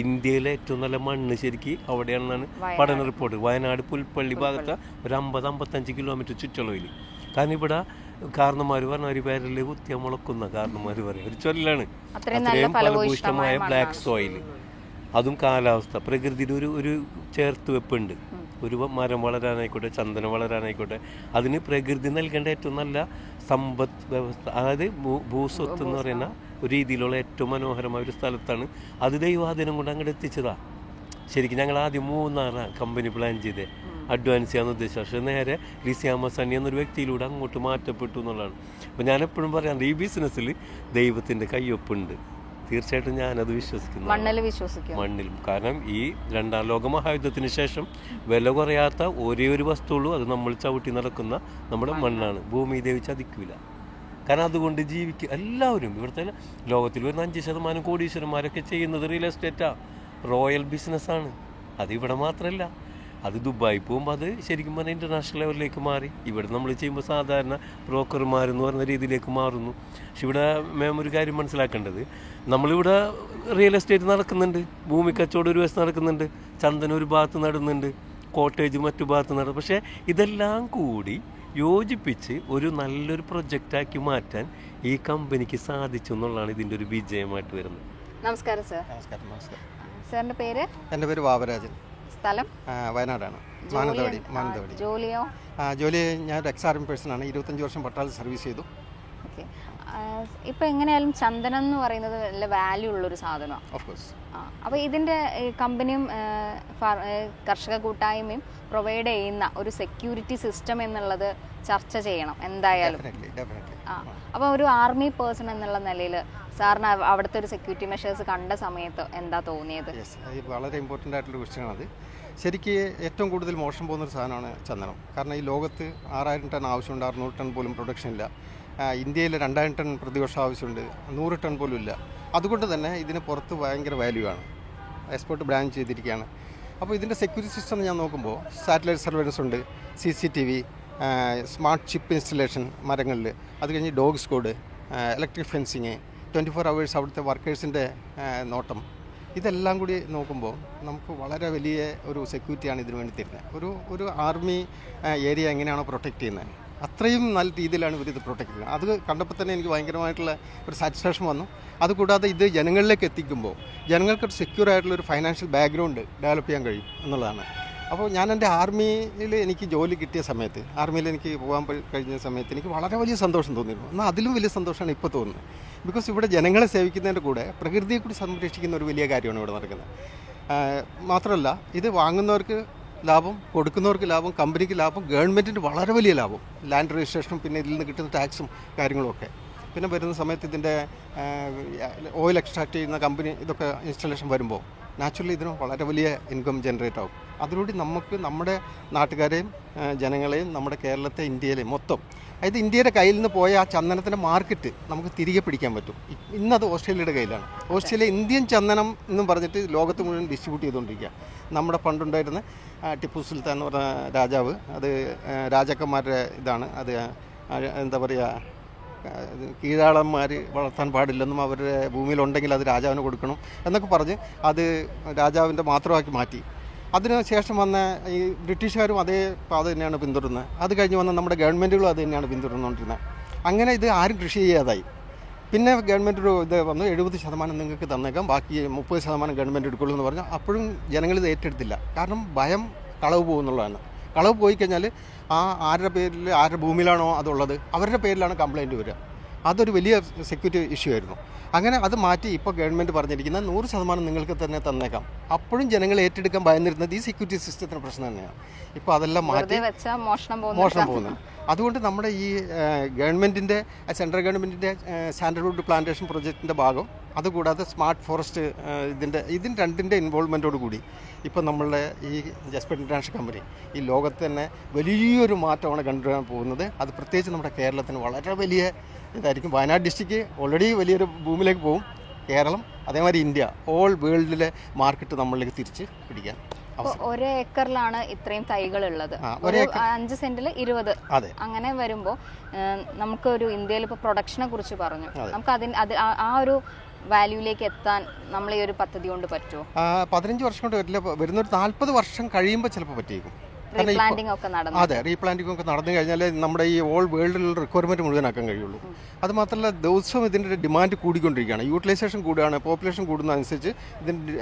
ഇന്ത്യയിലെ ഏറ്റവും നല്ല മണ്ണ് ശരിക്കും അവിടെയാണെന്നാണ് പഠന റിപ്പോർട്ട്. വയനാട് പുൽപ്പള്ളി ഭാഗത്ത് ഒരു 50-55 കിലോമീറ്റർ ചുറ്റളവിൽ. കാരണം ഇവിടെ കാരണന്മാർ പറഞ്ഞ ഒരു പേരിൽ കുത്തിയ മുളക്കുന്ന കാരണന്മാർ പറയും, ഒരു ചൊല്ലാണ്. അത്രയും ഫലഭൂയിഷ്ടമായ ബ്ലാക്ക് സോയിൽ, അതും കാലാവസ്ഥ, പ്രകൃതിയുടെ ഒരു ചേർത്ത് വെപ്പുണ്ട്. ഒരു മരം വളരാനായിക്കോട്ടെ, ചന്ദനം വളരാനായിക്കോട്ടെ, അതിന് പ്രകൃതി നൽകേണ്ട ഏറ്റവും നല്ല സമ്പദ് വ്യവസ്ഥ, അതായത് ഭൂസ്വത്ത് എന്ന് പറയുന്ന ഒരു രീതിയിലുള്ള ഏറ്റവും മനോഹരമായ ഒരു സ്ഥലത്താണ്. അത് ദൈവാധീനം കൊണ്ട് അങ്ങോട്ട് എത്തിച്ചതാ. ശരിക്കും ഞങ്ങൾ ആദ്യം 3 കമ്പനി പ്ലാൻ ചെയ്തേ. അഡ്വാൻസ് ചെയ്യാമെന്ന് ഉദ്ദേശിച്ചത്. പക്ഷേ നേരെ റിസിയാമ സണ്ണി എന്നൊരു വ്യക്തിയിലൂടെ അങ്ങോട്ട് മാറ്റപ്പെട്ടു എന്നുള്ളതാണ്. അപ്പോൾ ഞാൻ എപ്പോഴും പറയാറുണ്ട്, ഈ ബിസിനസ്സിൽ ദൈവത്തിൻ്റെ കയ്യൊപ്പുണ്ട്. തീർച്ചയായിട്ടും ഞാനത് വിശ്വസിക്കുന്നു. മണ്ണിലും. കാരണം ഈ രണ്ടാം ലോക മഹായുദ്ധത്തിന് ശേഷം വില കുറയാത്ത ഒരേ ഒരു വസ്തുള്ളൂ, അത് നമ്മൾ ചവിട്ടി നടക്കുന്ന നമ്മുടെ മണ്ണാണ്. ഭൂമി ദേവി ചതിക്കില്ല. കാരണം അതുകൊണ്ട് ജീവിക്കുക എല്ലാവരും. ഇവിടുത്തെ ലോകത്തിൽ വരുന്ന 5% കോടീശ്വരന്മാരൊക്കെ ചെയ്യുന്നത് റിയൽ എസ്റ്റേറ്റാണ്, റോയൽ ബിസിനസ്സാണ്. അതിവിടെ മാത്രമല്ല, അത് ദുബായി പോകുമ്പോൾ അത് ശരിക്കും പറഞ്ഞാൽ ഇൻ്റർനാഷണൽ ലെവലിലേക്ക് മാറി. ഇവിടെ നമ്മൾ ചെയ്യുമ്പോൾ സാധാരണ ബ്രോക്കർമാരെന്ന് പറയുന്ന രീതിയിലേക്ക് മാറുന്നു. പക്ഷെ ഇവിടെ മാം ഒരു കാര്യം മനസ്സിലാക്കേണ്ടത്, നമ്മളിവിടെ റിയൽ എസ്റ്റേറ്റ് നടക്കുന്നുണ്ട്, ഭൂമി കച്ചവടം ഒരു വശത്ത് നടക്കുന്നുണ്ട്, ചന്ദനം ഒരു ഭാഗത്ത് നടുന്നുണ്ട്, കോട്ടേജ് മറ്റു ഭാഗത്ത് നടുന്നു. പക്ഷേ ഇതെല്ലാം കൂടി യോജിപ്പിച്ച് ഒരു നല്ലൊരു പ്രൊജക്റ്റാക്കി മാറ്റാൻ ഈ കമ്പനിക്ക് സാധിച്ചു എന്നുള്ളതാണ് ഇതിൻ്റെ ഒരു വിജയമായിട്ട് വരുന്നത്. നമസ്കാരം സർ. നമസ്കാരം. സാറിന്റെ പേര്? എൻ്റെ പേര് വാവരാജൻ. സ്ഥലം? വയനാടാണ്, മാനന്തവാടി. ജോലിയോ? ജോലി ഞാൻ ഒരു എക്സ് ആർമി പേഴ്സണാണ്. 25 വർഷം പട്ടാളത്തിൽ സർവീസ് ചെയ്തു. ഓക്കെ. ഇപ്പൊ എങ്ങനെയായാലും ചന്ദനം എന്ന് പറയുന്നത് നല്ല വാല്യൂ ഉള്ളൊരു സാധനമാണ്. Of course. അപ്പോൾ ഇതിന്റെ കമ്പനിയും കർഷക കൂട്ടായ്മയും പ്രൊവൈഡ് ചെയ്യുന്ന ഒരു സെക്യൂരിറ്റി സിസ്റ്റം എന്നുള്ളത് ചർച്ച ചെയ്യണം എന്തായാലും. അപ്പോൾ ഒരു ആർമി പേഴ്സൺ എന്നുള്ള നിലയിൽ സാറിന് അവിടുത്തെ ഒരു സെക്യൂരിറ്റി മെഷേഴ്സ് കണ്ട സമയത്ത് എന്താ തോന്നിയത്? വളരെ ഇമ്പോർട്ടൻ്റ് ആയിട്ടുള്ള ക്വസ്റ്റ്യൻ ആണ്. ശരിക്ക് ഏറ്റവും കൂടുതൽ മോശം പോകുന്നൊരു സാധനമാണ് ചന്ദനം. കാരണം ഈ ലോകത്ത് 6000 ടൺ ആവശ്യമുണ്ട്, 600 ടൺ പോലും പ്രൊഡക്ഷൻ ഇല്ല. ഇന്ത്യയിൽ 2000 ടൺ പ്രതിവർഷം ആവശ്യമുണ്ട്, 100 ടൺ പോലും ഇല്ല. അതുകൊണ്ട് തന്നെ ഇതിന് പുറത്ത് ഭയങ്കര വാല്യൂ ആണ്, എക്സ്പോർട്ട് ബ്രാൻഡ് ചെയ്തിരിക്കുകയാണ്. അപ്പോൾ ഇതിൻ്റെ സെക്യൂരിറ്റി സിസ്റ്റം ഞാൻ നോക്കുമ്പോൾ സാറ്റലൈറ്റ് സർവൈലൻസ് ഉണ്ട്, CCTV, സ്മാർട്ട് ചിപ്പ് ഇൻസ്റ്റലേഷൻ മരങ്ങളിൽ, അത് കഴിഞ്ഞ് dog squad, electric fencing, 24 hours അവിടുത്തെ വർക്കേഴ്സിൻ്റെ നോട്ടം, ഇതെല്ലാം കൂടി നോക്കുമ്പോൾ നമുക്ക് വളരെ വലിയ ഒരു സെക്യൂരിറ്റിയാണ് ഇതിനു വേണ്ടി തരുന്നത്. ഒരു ആർമി ഏരിയ എങ്ങനെയാണോ പ്രൊട്ടക്റ്റ് ചെയ്യുന്നത് അത്രയും നല്ല രീതിയിലാണ് ഇവരിത് പ്രൊട്ടക്റ്റ് ചെയ്യുന്നത്. അത് കണ്ടപ്പോൾ തന്നെ എനിക്ക് ഭയങ്കരമായിട്ടുള്ള ഒരു സാറ്റിസ്ഫാക്ഷൻ വന്നു. അതുകൂടാതെ ഇത് ജനങ്ങളിലേക്ക് എത്തിക്കുമ്പോൾ ജനങ്ങൾക്കൊരു സെക്യൂർ ആയിട്ടുള്ള ഒരു ഫൈനാൻഷ്യൽ ബാക്ക്ഗ്രൗണ്ട് ഡെവലപ്പ് ചെയ്യാൻ കഴിയും എന്നുള്ളതാണ്. അപ്പോൾ ഞാൻ എൻ്റെ ആർമിയിൽ എനിക്ക് ജോലി കിട്ടിയ സമയത്ത്, ആർമിയിൽ എനിക്ക് പോകാൻ കഴിഞ്ഞ സമയത്ത് എനിക്ക് വളരെ വലിയ സന്തോഷം തോന്നിയിരുന്നു. എന്നാൽ അതിലും വലിയ സന്തോഷമാണ് ഇപ്പോൾ തോന്നുന്നത്. ബിക്കോസ് ഇവിടെ ജനങ്ങളെ സേവിക്കുന്നതിൻ്റെ കൂടെ പ്രകൃതിയെ കൂടി സംരക്ഷിക്കുന്ന ഒരു വലിയ കാര്യമാണ് ഇവിടെ നടക്കുന്നത്. മാത്രമല്ല ഇത് വാങ്ങുന്നവർക്ക് ലാഭം, കൊടുക്കുന്നവർക്ക് ലാഭം, കമ്പനിക്ക് ലാഭം, ഗവൺമെൻറ്റിന് വളരെ വലിയ ലാഭം, ലാൻഡ് രജിസ്ട്രേഷനും പിന്നെ ഇതിൽ നിന്ന് കിട്ടുന്ന ടാക്സും കാര്യങ്ങളുമൊക്കെ. പിന്നെ വരുന്ന സമയത്ത് ഇതിൻ്റെ ഓയിൽ എക്സ്ട്രാക്ട് ചെയ്യുന്ന കമ്പനി ഇതൊക്കെ ഇൻസ്റ്റലേഷൻ വരുമ്പോൾ നാച്ചുറലി ഇതിന് വളരെ വലിയ ഇൻകം ജനറേറ്റ് ആവും. അതിലൂടെ നമുക്ക് നമ്മുടെ നാട്ടുകാരെയും ജനങ്ങളെയും നമ്മുടെ കേരളത്തെ ഇന്ത്യയിലെയും മൊത്തം, അതായത് ഇന്ത്യയുടെ കയ്യിൽ നിന്ന് പോയ ആ ചന്ദനത്തിൻ്റെ മാർക്കറ്റ് നമുക്ക് തിരികെ പിടിക്കാൻ പറ്റും. ഇന്നത് ഓസ്ട്രേലിയയുടെ കയ്യിലാണ്. ഓസ്ട്രേലിയ ഇന്ത്യൻ ചന്ദനം എന്നും പറഞ്ഞിട്ട് ലോകത്ത് മുഴുവൻ ഡിസ്ട്രിബ്യൂട്ട് ചെയ്തുകൊണ്ടിരിക്കുക. നമ്മുടെ പണ്ടുണ്ടായിരുന്ന ടിപ്പു സുൽത്താൻ എന്ന് പറഞ്ഞ രാജാവ്, അത് രാജാക്കന്മാരുടെ ഇതാണ്, അത് എന്താ പറയുക, കീഴാളന്മാർ വളർത്താൻ പാടില്ലെന്നും അവരുടെ ഭൂമിയിലുണ്ടെങ്കിൽ അത് രാജാവിന് കൊടുക്കണം എന്നൊക്കെ പറഞ്ഞ് അത് രാജാവിൻ്റെ മാത്രമാക്കി മാറ്റി. അതിന് ശേഷം വന്ന ഈ ബ്രിട്ടീഷുകാരും അതേ പാത തന്നെയാണ് പിന്തുടരുന്നത്. അത് കഴിഞ്ഞ് വന്ന നമ്മുടെ ഗവൺമെൻറ്റുകളും അത് തന്നെയാണ് പിന്തുടർന്നുകൊണ്ടിരുന്നത്. അങ്ങനെ ഇത് ആരും കൃഷി ചെയ്യാതായി. പിന്നെ ഗവൺമെൻറ് ഒരു ഇത് വന്നു, 70% നിങ്ങൾക്ക് തന്നേക്കാം, ബാക്കി 30% ഗവൺമെൻറ് എടുക്കുള്ളൂ എന്ന് പറഞ്ഞു. അപ്പോഴും ജനങ്ങളിത് ഏറ്റെടുത്തില്ല. കാരണം ഭയം കളവ് പോകുന്നുള്ളതാണ്. കളവ് പോയി കഴിഞ്ഞാൽ ആരുടെ പേരിൽ, ആരുടെ ഭൂമിയിലാണോ അതുള്ളത് അവരുടെ പേരിലാണ് കംപ്ലയിൻറ്റ് വരിക. അതൊരു വലിയ സെക്യൂരിറ്റി ഇഷ്യൂ ആയിരുന്നു. അങ്ങനെ അത് മാറ്റി ഇപ്പോൾ ഗവൺമെൻറ് പറഞ്ഞിരിക്കുന്നത് 100% നിങ്ങൾക്ക് തന്നെ തന്നേക്കാം. അപ്പോഴും ജനങ്ങൾ ഏറ്റെടുക്കാൻ ഭയന്നിരുന്നത് ഈ സെക്യൂരിറ്റി സിസ്റ്റത്തിന് പ്രശ്നം തന്നെയാണ്. ഇപ്പോൾ അതെല്ലാം മാറ്റി മോഷണം പോകുന്നത്. അതുകൊണ്ട് നമ്മുടെ ഈ ഗവൺമെൻറ്റിൻ്റെ, സെൻട്രൽ ഗവൺമെൻറ്റിൻ്റെ സാൻഡൽവുഡ് പ്ലാന്റേഷൻ പ്രൊജക്റ്റിൻ്റെ ഭാഗം, അതുകൂടാതെ സ്മാർട്ട് ഫോറസ്റ്റ്, ഇതിന് രണ്ടിൻ്റെ ഇൻവോൾവ്മെൻറ്റോട് കൂടി ഇപ്പോൾ നമ്മളുടെ ഈ ജസ്പെറ്റ് ഇൻ്റർനാഷണൽ കമ്പനി ഈ ലോകത്ത് തന്നെ വലിയൊരു മാറ്റമാണ് കൊണ്ടുവരാൻ പോകുന്നത്. അത് പ്രത്യേകിച്ച് നമ്മുടെ കേരളത്തിന് വളരെ വലിയ ഇതായിരിക്കും. വയനാട് ഡിസ്ട്രിക്റ്റ് ഓൾറെഡി വലിയൊരു ഭൂമിയിലേക്ക് പോകും. കേരളം അതേമാതിരി ഇന്ത്യ, ഓൾ വേൾഡിലെ മാർക്കറ്റ് നമ്മളിലേക്ക് തിരിച്ച് പിടിക്കാൻ. ഒരു ഏക്കറിലാണ് ഇത്രയും തൈകൾ ഉള്ളത്. 5 സെന്റിൽ 20. അങ്ങനെ വരുമ്പോൾ നമുക്കൊരു ഇന്ത്യയിൽ ഇപ്പോൾ പ്രൊഡക്ഷനെ കുറിച്ച് പറഞ്ഞു, നമുക്ക് ആ ഒരു വാല്യൂയിലേക്ക് എത്താൻ നമ്മൾ ഈ ഒരു പദ്ധതി കൊണ്ട് പറ്റുമോ? 15 വർഷം കൊണ്ട് വരില്ല, വരുന്നൊരു 40 വർഷം കഴിയുമ്പോൾ ചിലപ്പോൾ പറ്റിയേക്കും. റീപ്ലാന്റിംഗ് ഒക്കെ നടന്നു കഴിഞ്ഞാൽ നമ്മുടെ ഈ ഓൾ വേൾഡിലുള്ള റിക്വയർമെൻറ്റ് മുഴുവനാക്കാൻ കഴിയുള്ളൂ. അതുമാത്രമല്ല ദിവസവും ഇതിൻ്റെ ഡിമാൻഡ് കൂടിക്കൊണ്ടിരിക്കുകയാണ്. യൂട്ടിലൈസേഷൻ കൂടുകയാണ്, പോപ്പുലേഷൻ കൂടുന്നതനുസരിച്ച്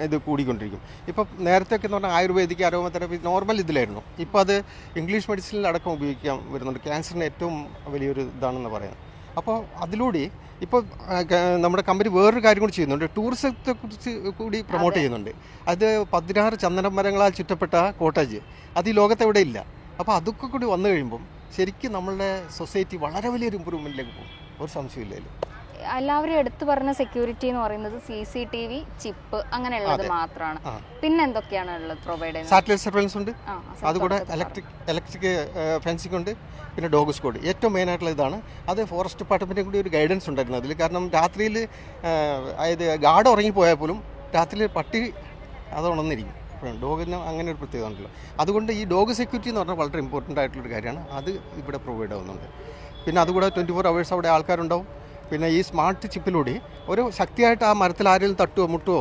ഇത് കൂടിക്കൊണ്ടിരിക്കും. ഇപ്പം നേരത്തെയൊക്കെ എന്ന് പറഞ്ഞാൽ ആയുർവേദിക് അരോമതെറാപ്പി നോർമൽ ഇതിലായിരുന്നു. ഇപ്പോൾ അത് ഇംഗ്ലീഷ് മെഡിസിനിൽ അടക്കം ഉപയോഗിക്കാൻ വരുന്നുണ്ട്. ക്യാൻസറിന് ഏറ്റവും വലിയൊരു ഇതാണെന്ന് പറയാം. അപ്പോൾ അതിലൂടെ ഇപ്പോൾ നമ്മുടെ കമ്പനി വേറൊരു കാര്യം കൂടി ചെയ്യുന്നുണ്ട്, ടൂറിസത്തെക്കുറിച്ച് കൂടി പ്രൊമോട്ട് ചെയ്യുന്നുണ്ട്. അത് 16 ചന്ദന മരങ്ങളാൽ ചുറ്റപ്പെട്ട കോട്ടേജ് അത് ഈ ലോകത്തെവിടെ ഇല്ല. അപ്പോൾ അതൊക്കെ കൂടി വന്നു കഴിയുമ്പം ശരിക്കും നമ്മളുടെ സൊസൈറ്റി വളരെ വലിയൊരു ഇമ്പ്രൂവ്മെൻറ്റിലേക്ക് പോകും, ഒരു സംശയമില്ല അതിൽ. എല്ലാവരും എടുത്തു പറഞ്ഞ സെക്യൂരിറ്റി എന്ന് പറയുന്നത് CCTV ചിപ്പ് അങ്ങനെയുള്ളത് മാത്രമാണ്. പിന്നെ എന്തൊക്കെയാണ് ഉള്ളത് പ്രൊവൈഡ് ചെയ്യുന്നത്? സാറ്റലൈറ്റ് സർവൈലൻസ് ഉണ്ട്, അതുകൂടെ ഇലക്ട്രിക് ഫെൻസിംഗ് ഉണ്ട്, പിന്നെ ഡോഗ് സ്ക്വാഡ്. ഏറ്റവും മെയിനായിട്ടുള്ള ഇതാണ്. അത് ഫോറസ്റ്റ് ഡിപ്പാർട്ട്മെൻറ്റിൻ്റെ കൂടി ഒരു ഗൈഡൻസ് ഉണ്ടായിരുന്നു അതിൽ. കാരണം രാത്രിയിൽ അതായത് ഗാർഡ് ഉറങ്ങിപ്പോയാൽ പോലും രാത്രിയിൽ പട്ടി അത് ഉണർന്നിരിക്കും. ഡോഗിന് അങ്ങനെ ഒരു പ്രത്യേകത ഉണ്ടല്ലോ. അതുകൊണ്ട് ഈ ഡോഗ് സെക്യൂരിറ്റി എന്ന് പറഞ്ഞാൽ വളരെ ഇമ്പോർട്ടൻ്റ് ആയിട്ടുള്ളൊരു കാര്യമാണ്. അത് ഇവിടെ പ്രൊവൈഡ് ആവുന്നുണ്ട്. പിന്നെ അതുകൂടെ 24 hours അവിടെ ആൾക്കാരുണ്ടാവും. പിന്നെ ഈ സ്മാർട്ട് ചിപ്പിലൂടെ ഒരു ശക്തിയായിട്ട് ആ മരത്തിൽ ആരെങ്കിലും തട്ടുകയോ മുട്ടുകയോ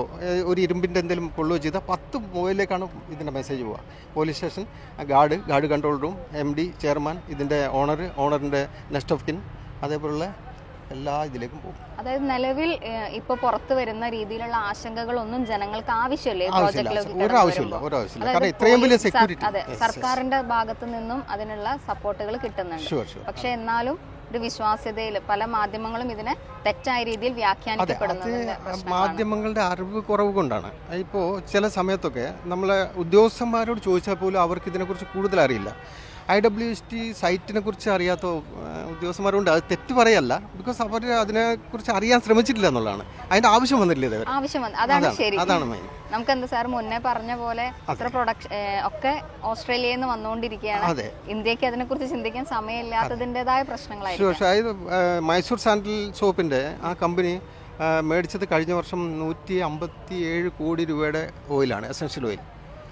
ഒരു ഇരുമ്പിൻ്റെ എന്തെങ്കിലും കൊള്ളുകയോ ചെയ്താൽ 10 മൊബൈലിലേക്കാണ് ഇതിൻ്റെ മെസ്സേജ് പോവുക. Police station, guard control room, MD, chairman, ഇതിൻ്റെ ഓണറിൻ്റെ നെക്സ്റ്റ് ഓഫ് കിൻ, അതേപോലുള്ള എല്ലാ ഇതിലേക്കും പോകും. അതായത് നിലവിൽ ഇപ്പൊ പുറത്തു വരുന്ന രീതിയിലുള്ള ആശങ്കകളൊന്നും ജനങ്ങൾക്ക് ആവശ്യമില്ല. ഒരാവശ്യമില്ല. കാരണം ഇത്രയും വലിയ സെക്യൂരിറ്റി അതെ, സർക്കാരിന്റെ ഭാഗത്തു നിന്നും അതിനുള്ള സപ്പോർട്ടുകൾ കിട്ടുന്നുണ്ട്. പക്ഷെ എന്നാലും ഒരു വിശ്വാസ്യതയിൽ പല മാധ്യമങ്ങളും ഇതിനെ തെറ്റായ രീതിയിൽ വ്യാഖ്യാനിക്കപ്പെടുന്നുണ്ട്. മാധ്യമങ്ങളുടെ അറിവ് കുറവ് കൊണ്ടാണ്. ഇപ്പോൾ ചില സമയത്തൊക്കെ നമ്മളെ ഉദ്യോഗസ്ഥന്മാരോട് ചോദിച്ചാൽ പോലും അവർക്ക് ഇതിനെക്കുറിച്ച് കൂടുതൽ അറിയില്ല. IWST സൈറ്റിനെ കുറിച്ച് അറിയാത്ത ഉദ്യോഗസ്ഥന്മാരുണ്ട്. അത് തെറ്റ് പറയല്ല, ബിക്കോസ് അവർ അതിനെക്കുറിച്ച് അറിയാൻ ശ്രമിച്ചിട്ടില്ല എന്നുള്ളതാണ്. അതിന്റെ ആവശ്യം വന്നില്ല ഇതുവരെ. അതാണ് മെയിൻ. നമുക്ക് എന്താ സാർ മുന്നേ പറഞ്ഞ പോലെ ഇത്ര പ്രൊഡക്ഷൻ ഒക്കെ ഓസ്ട്രേലിയയിൽ നിന്ന് വന്നുകൊണ്ടിരിക്കുകയാണ്. ഇന്ത്യക്ക് അതിനെക്കുറിച്ച് ചിന്തിക്കാൻ സമയമില്ലാത്തതിൻ്റെതായ പ്രശ്നങ്ങളായിരിക്കും. മൈസൂർ സാൻഡൽ സോപ്പിന്റെ ആ കമ്പനി മേടിച്ചത് കഴിഞ്ഞ വർഷം 157 കോടി രൂപയുടെ ഓയിലാണ്, എസൻഷ്യൽ ഓയിൽ.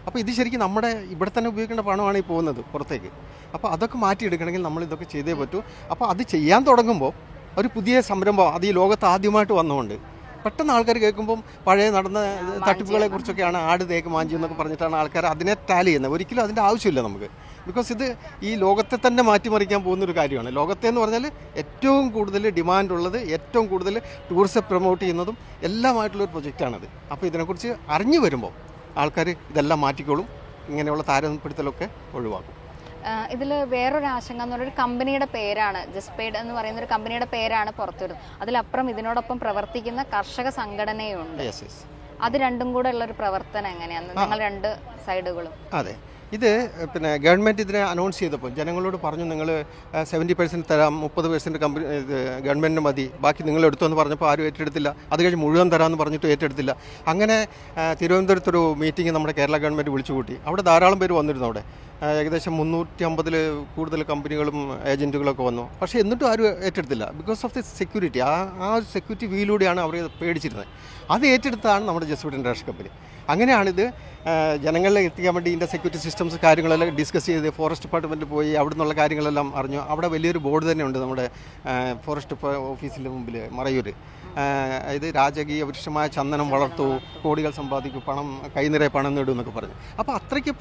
അപ്പോൾ ഇത് ശരിക്കും നമ്മുടെ ഇവിടെ തന്നെ ഉപയോഗിക്കേണ്ട പണമാണ് ഈ പോകുന്നത് പുറത്തേക്ക്. അപ്പോൾ അതൊക്കെ മാറ്റിയെടുക്കണമെങ്കിൽ നമ്മൾ ഇതൊക്കെ ചെയ്തേ പറ്റൂ. അപ്പോൾ അത് ചെയ്യാൻ തുടങ്ങുമ്പോൾ ഒരു പുതിയ സംരംഭം, അത് ഈ ലോകത്ത് ആദ്യമായിട്ട് വന്നുകൊണ്ട് പെട്ടെന്ന് ആൾക്കാർ കേൾക്കുമ്പം പഴയ നടന്ന തട്ടിപ്പുകളെ കുറിച്ചൊക്കെയാണ്, ആട് തേക്ക് മാഞ്ചി എന്നൊക്കെ പറഞ്ഞിട്ടാണ് ആൾക്കാർ അതിനെ ടാലി ചെയ്യുന്നത്. ഒരിക്കലും അതിൻ്റെ ആവശ്യമില്ല നമുക്ക്. ബിക്കോസ് ഇത് ഈ ലോകത്തെ തന്നെ മാറ്റിമറിക്കാൻ പോകുന്നൊരു കാര്യമാണ്. ലോകത്തെ എന്ന് പറഞ്ഞാൽ ഏറ്റവും കൂടുതൽ ഡിമാൻഡ് ഉള്ളത്, ഏറ്റവും കൂടുതൽ ടൂറിസം പ്രൊമോട്ട് ചെയ്യുന്നതും എല്ലാമായിട്ടുള്ളൊരു പ്രൊജക്റ്റാണിത്. അപ്പോൾ ഇതിനെക്കുറിച്ച് അറിഞ്ഞു വരുമ്പോൾ ആൾക്കാർ ഇതെല്ലാം മാറ്റിക്കോളും, ഇങ്ങനെയുള്ള താരതമ്യപ്പെടുത്തലൊക്കെ ഒഴിവാക്കും. ഇതിൽ വേറൊരു ആശങ്ക എന്ന് പറഞ്ഞൊരു കമ്പനിയുടെ പേരാണ്, ജസ്പേഡ് എന്ന് പറയുന്ന ഒരു കമ്പനിയുടെ പേരാണ് പുറത്തുവിടുന്നത്. അതിലപ്പുറം ഇതിനോടൊപ്പം പ്രവർത്തിക്കുന്ന കർഷക സംഘടനയുണ്ട്. അത് രണ്ടും കൂടെ ഉള്ളൊരു പ്രവർത്തനം എങ്ങനെയാണ് നിങ്ങൾ രണ്ട് സൈഡുകളും? അതെ, ഇത് പിന്നെ ഗവൺമെൻറ് ഇതിനെ അനൗൺസ് ചെയ്തപ്പോൾ ജനങ്ങളോട് പറഞ്ഞു, നിങ്ങൾ 70% തരാം, 30% കമ്പനി ഗവൺമെൻറ്റിന് മതി, ബാക്കി നിങ്ങൾ എടുത്തോന്ന് പറഞ്ഞപ്പോൾ ആരും ഏറ്റെടുത്തില്ല. അത് കഴിഞ്ഞ് മുഴുവൻ തരാമെന്ന് പറഞ്ഞിട്ട് ഏറ്റെടുത്തില്ല. അങ്ങനെ തിരുവനന്തപുരത്തൊരു മീറ്റിംഗ് നമ്മുടെ കേരള ഗവൺമെൻറ് വിളിച്ചു കൂട്ടി. അവിടെ ധാരാളം പേര് വന്നിരുന്നു. അവിടെ ഏകദേശം 350 കൂടുതൽ കമ്പനികളും ഏജൻറ്റുകളൊക്കെ വന്നു. പക്ഷേ എന്നിട്ടും ആരും ഏറ്റെടുത്തില്ല. Because of the security. ആ സെക്യൂരിറ്റി വീലൂടെയാണ് അവർ പേടിച്ചിരുന്നത്. അത് ഏറ്റെടുത്താണ് നമ്മുടെ ജസ്പേഡ് ഇൻ്റർനാഷണൽ കമ്പനി. അങ്ങനെയാണിത് ജനങ്ങളിലേക്ക് എത്തിക്കാൻ വേണ്ടി ഇതിൻ്റെ സെക്യൂരിറ്റി സിസ്റ്റംസ് കാര്യങ്ങളെല്ലാം ഡിസ്കസ് ചെയ്ത് ഫോറസ്റ്റ് ഡിപ്പാർട്ട്മെൻറ്റ് പോയി അവിടെ നിന്നുള്ള കാര്യങ്ങളെല്ലാം അറിഞ്ഞു. അവിടെ വലിയൊരു ബോർഡ് തന്നെ ഉണ്ട് നമ്മുടെ ഫോറസ്റ്റ് ഓഫീസിൻ്റെ മുമ്പിൽ മറയൂർ. ഇത് രാജകീയ വൃക്ഷമായ ചന്ദനം വളർത്തു, കോടികൾ സമ്പാദിക്കും, പണം കൈനിറയെ പണം നേടും എന്നൊക്കെ പറഞ്ഞു. അപ്പോൾ അത്രയ്ക്ക്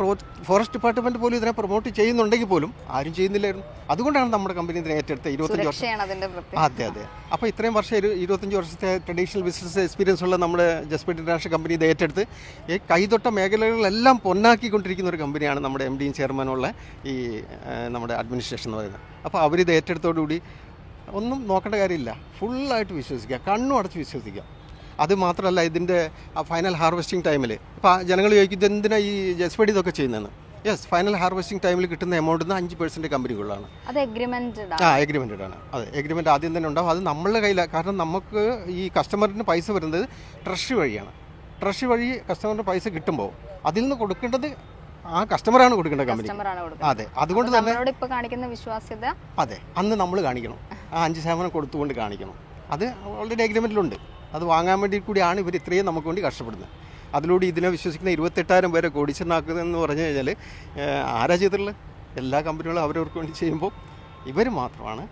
ഫോറസ്റ്റ് ഡിപ്പാർട്ട്മെൻറ്റ് പോലും ഇതിനെ പ്രൊമോട്ട് ചെയ്യുന്നുണ്ടെങ്കിൽ പോലും ആരും ചെയ്യുന്നില്ലായിരുന്നു. അതുകൊണ്ടാണ് നമ്മുടെ കമ്പനി ഇതിനെ ഏറ്റെടുത്ത 25 വർഷം. അതെ. അപ്പോൾ ഇത്രയും വർഷം 25 വർഷത്തെ ട്രഡീഷണൽ ബിസിനസ് എക്സ്പീരിയൻസ് ഉള്ള നമ്മുടെ ജസ്പേഡ് ഇൻ്റർനാഷണൽ കമ്പനി ഇത് ഏറ്റെടുത്ത് ഈ കൈതൊട്ട മേഖലകളിലെല്ലാം പൊന്നാക്കിക്കൊണ്ടിരിക്കുന്ന ഒരു കമ്പനിയാണ് നമ്മുടെ MDയും ചെയർമാനുള്ള ഈ നമ്മുടെ അഡ്മിനിസ്ട്രേഷൻ എന്ന് പറയുന്നത്. അപ്പോൾ അവരിത് ഏറ്റെടുത്തോടുകൂടി ഒന്നും നോക്കേണ്ട കാര്യമില്ല, ഫുള്ളായിട്ട് വിശ്വസിക്കുക, കണ്ണും അടച്ച് വിശ്വസിക്കുക. അത് മാത്രമല്ല, ഇതിൻ്റെ ഫൈനൽ ഹാർവെസ്റ്റിംഗ് ടൈമിൽ ഇപ്പോൾ ജനങ്ങൾ ചോദിക്കും ഇതെന്തിനാണ് ഈ ജസ്പേഡ് ഇതൊക്കെ ചെയ്യുന്നതെന്ന്. യെസ്, ഫൈനൽ ഹാർവെസ്റ്റിംഗ് ടൈമിൽ കിട്ടുന്ന എമൗണ്ടിൽ നിന്ന് 5% കമ്പനികളാണ്. എഗ്രിമെൻറ്റഡ് ആണ്. അതെ, എഗ്രിമെൻറ്റ് ആദ്യം തന്നെ ഉണ്ടാവും. അത് നമ്മളുടെ കയ്യിലാണ്. കാരണം നമുക്ക് ഈ കസ്റ്റമറിന് പൈസ വരുന്നത് ട്രഷറി വഴിയാണ്. ട്രഷറി വഴി കസ്റ്റമറിന് പൈസ കിട്ടുമ്പോൾ അതിൽ നിന്ന് കൊടുക്കേണ്ടത് ആ കസ്റ്റമറാണ് കൊടുക്കേണ്ട കമ്പനി. അതെ, അതുകൊണ്ട് തന്നെ കാണിക്കുന്ന വിശ്വാസ്യത അതെ അന്ന് നമ്മൾ കാണിക്കണം. ആ 5% കൊടുത്തുകൊണ്ട് കാണിക്കണം. അത് ഓൾറെഡി എഗ്രിമെൻറ്റിലുണ്ട്. അത് വാങ്ങാൻ വേണ്ടി കൂടിയാണ് ഇവർ ഇത്രയും നമുക്ക് വേണ്ടി കഷ്ടപ്പെടുന്നത്. അതിലൂടെ ഇതിനെ വിശ്വസിക്കുന്ന 28,000 പേരെ കോടീശ്വരനാക്കുന്നതെന്ന് പറഞ്ഞു കഴിഞ്ഞാൽ ആരാ ചെയ്തിട്ടുള്ളത്? എല്ലാ കമ്പനികളും അവരവർക്ക് വേണ്ടി ചെയ്യുമ്പോൾ ഇവർ മാത്രമാണ്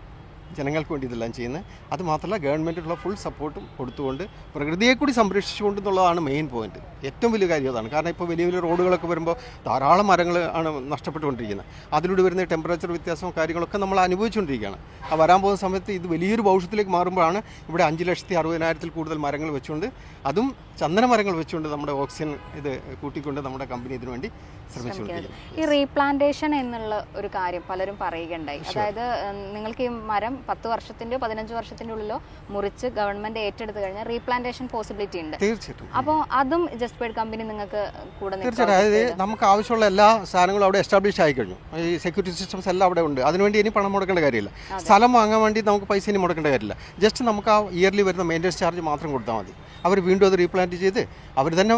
ജനങ്ങൾക്ക് വേണ്ടി ഇതെല്ലാം ചെയ്യുന്നത്. അത് മാത്രമല്ല, ഗവൺമെൻറ്റിനുള്ള ഫുൾ സപ്പോർട്ടും കൊടുത്തുകൊണ്ട് പ്രകൃതിയെ കൂടി സംരക്ഷിച്ചുകൊണ്ടെന്നുള്ളതാണ് മെയിൻ പോയിന്റ്. ഏറ്റവും വലിയ കാര്യം അതാണ്. കാരണം ഇപ്പോൾ വലിയ വലിയ റോഡുകളൊക്കെ വരുമ്പോൾ ധാരാളം മരങ്ങൾ ആണ് നഷ്ടപ്പെട്ടുകൊണ്ടിരിക്കുന്നത്. അതിലൂടെ വരുന്ന ടെമ്പറേച്ചർ വ്യത്യാസവും കാര്യങ്ങളൊക്കെ നമ്മൾ അനുഭവിച്ചുകൊണ്ടിരിക്കുകയാണ്. ആ വരാൻ പോകുന്ന സമയത്ത് ഇത് വലിയൊരു ഭവിഷ്യത്തിലേക്ക് മാറുമ്പോഴാണ് ഇവിടെ 5,60,000 കൂടുതൽ മരങ്ങൾ വെച്ചുകൊണ്ട്, അതും ചന്ദന മരങ്ങൾ വെച്ചുകൊണ്ട് നമ്മുടെ ഓക്സിജൻ ഇത് കൂട്ടിക്കൊണ്ട് നമ്മുടെ കമ്പനി ഇതിനു വേണ്ടി ശ്രമിച്ചുകൊണ്ടിരിക്കുന്നത്. ഈ റീപ്ലാന്റേഷൻ എന്നുള്ള ഒരു കാര്യം പലരും പറയുകയുണ്ടായി. അതായത് നിങ്ങൾക്ക് ഈ മരം 10 വർഷത്തിൻ്റെയോ 15 വർഷത്തിൻ്റെ ഉള്ളിലോ മുറിച്ച് ഗവൺമെൻറ് ഏറ്റെടുത്ത് കഴിഞ്ഞാൽ റീപ്ലാന്റേഷൻ പോസിബിലിറ്റി ഉണ്ട്. തീർച്ചയായിട്ടും. അപ്പോൾ അതും ജസ്റ്റ് പെയ്ഡ് കമ്പനി നിങ്ങൾക്ക് കൂടെ തീർച്ചയായിട്ടും. അതായത് നമുക്ക് ആവശ്യമുള്ള എല്ലാ സാധനങ്ങളും അവിടെ എസ്റ്റാബ്ലിഷ് ആയി കഴിഞ്ഞു. ഈ സെക്യൂരിറ്റി സിസ്റ്റംസ് എല്ലാം അവിടെ ഉണ്ട്. അതിനുവേണ്ടി ഇനി പണം മുടക്കേണ്ട കാര്യമില്ല. സ്ഥലം വാങ്ങാൻ വേണ്ടി നമുക്ക് പൈസ ഇനി മുടക്കേണ്ട കാര്യമില്ല. ജസ്റ്റ് നമുക്ക് ആ ഇയർലി വരുന്ന മെയിൻ്റെനൻസ് ചാർജ് മാത്രം കൊടുത്താൽ മതി. അവർ വീണ്ടും അത് റീപ്ലാന്റ് ചെയ്ത് അവർ തന്നെ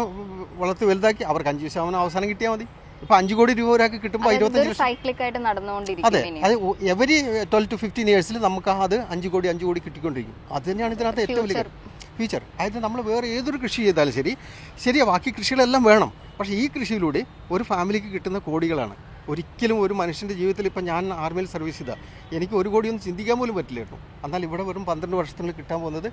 വളർത്തി വലുതാക്കി അവർക്ക് 5% അവസാനം കിട്ടിയാൽ മതി. ഇപ്പോൾ 5 കോടി രൂപ ഒരാൾക്ക് കിട്ടുമ്പോൾ 25 സൈക്ലിക്കായിട്ട് അതെ, നടന്നുകൊണ്ടിരിക്കും. അത് എവരി 12 to 15 ഇയേഴ്സിൽ നമുക്ക് അത് 5 കോടി കിട്ടിക്കൊണ്ടിരിക്കും. അത് തന്നെയാണ് ഇതിനകത്ത് ഏറ്റവും വലിയ ഫ്യൂച്ചർ. അതായത് നമ്മൾ വേറെ ഏതൊരു കൃഷി ചെയ്താലും ശരിയാ, ബാക്കി കൃഷികളെല്ലാം വേണം. പക്ഷേ ഈ കൃഷിയിലൂടെ ഒരു ഫാമിലിക്ക് കിട്ടുന്ന കോടികളാണ്. ഒരിക്കലും ഒരു മനുഷ്യൻ്റെ ജീവിതത്തിൽ ഇപ്പം ഞാൻ ആർമിയിൽ സർവീസ് ചെയ്താൽ എനിക്ക് 1 കോടിയൊന്നും ചിന്തിക്കാൻ പോലും പറ്റില്ലായിരുന്നു. എന്നാൽ ഇവിടെ വെറും 12 വർഷത്തിനുള്ളിൽ കിട്ടാൻ പോകുന്നത്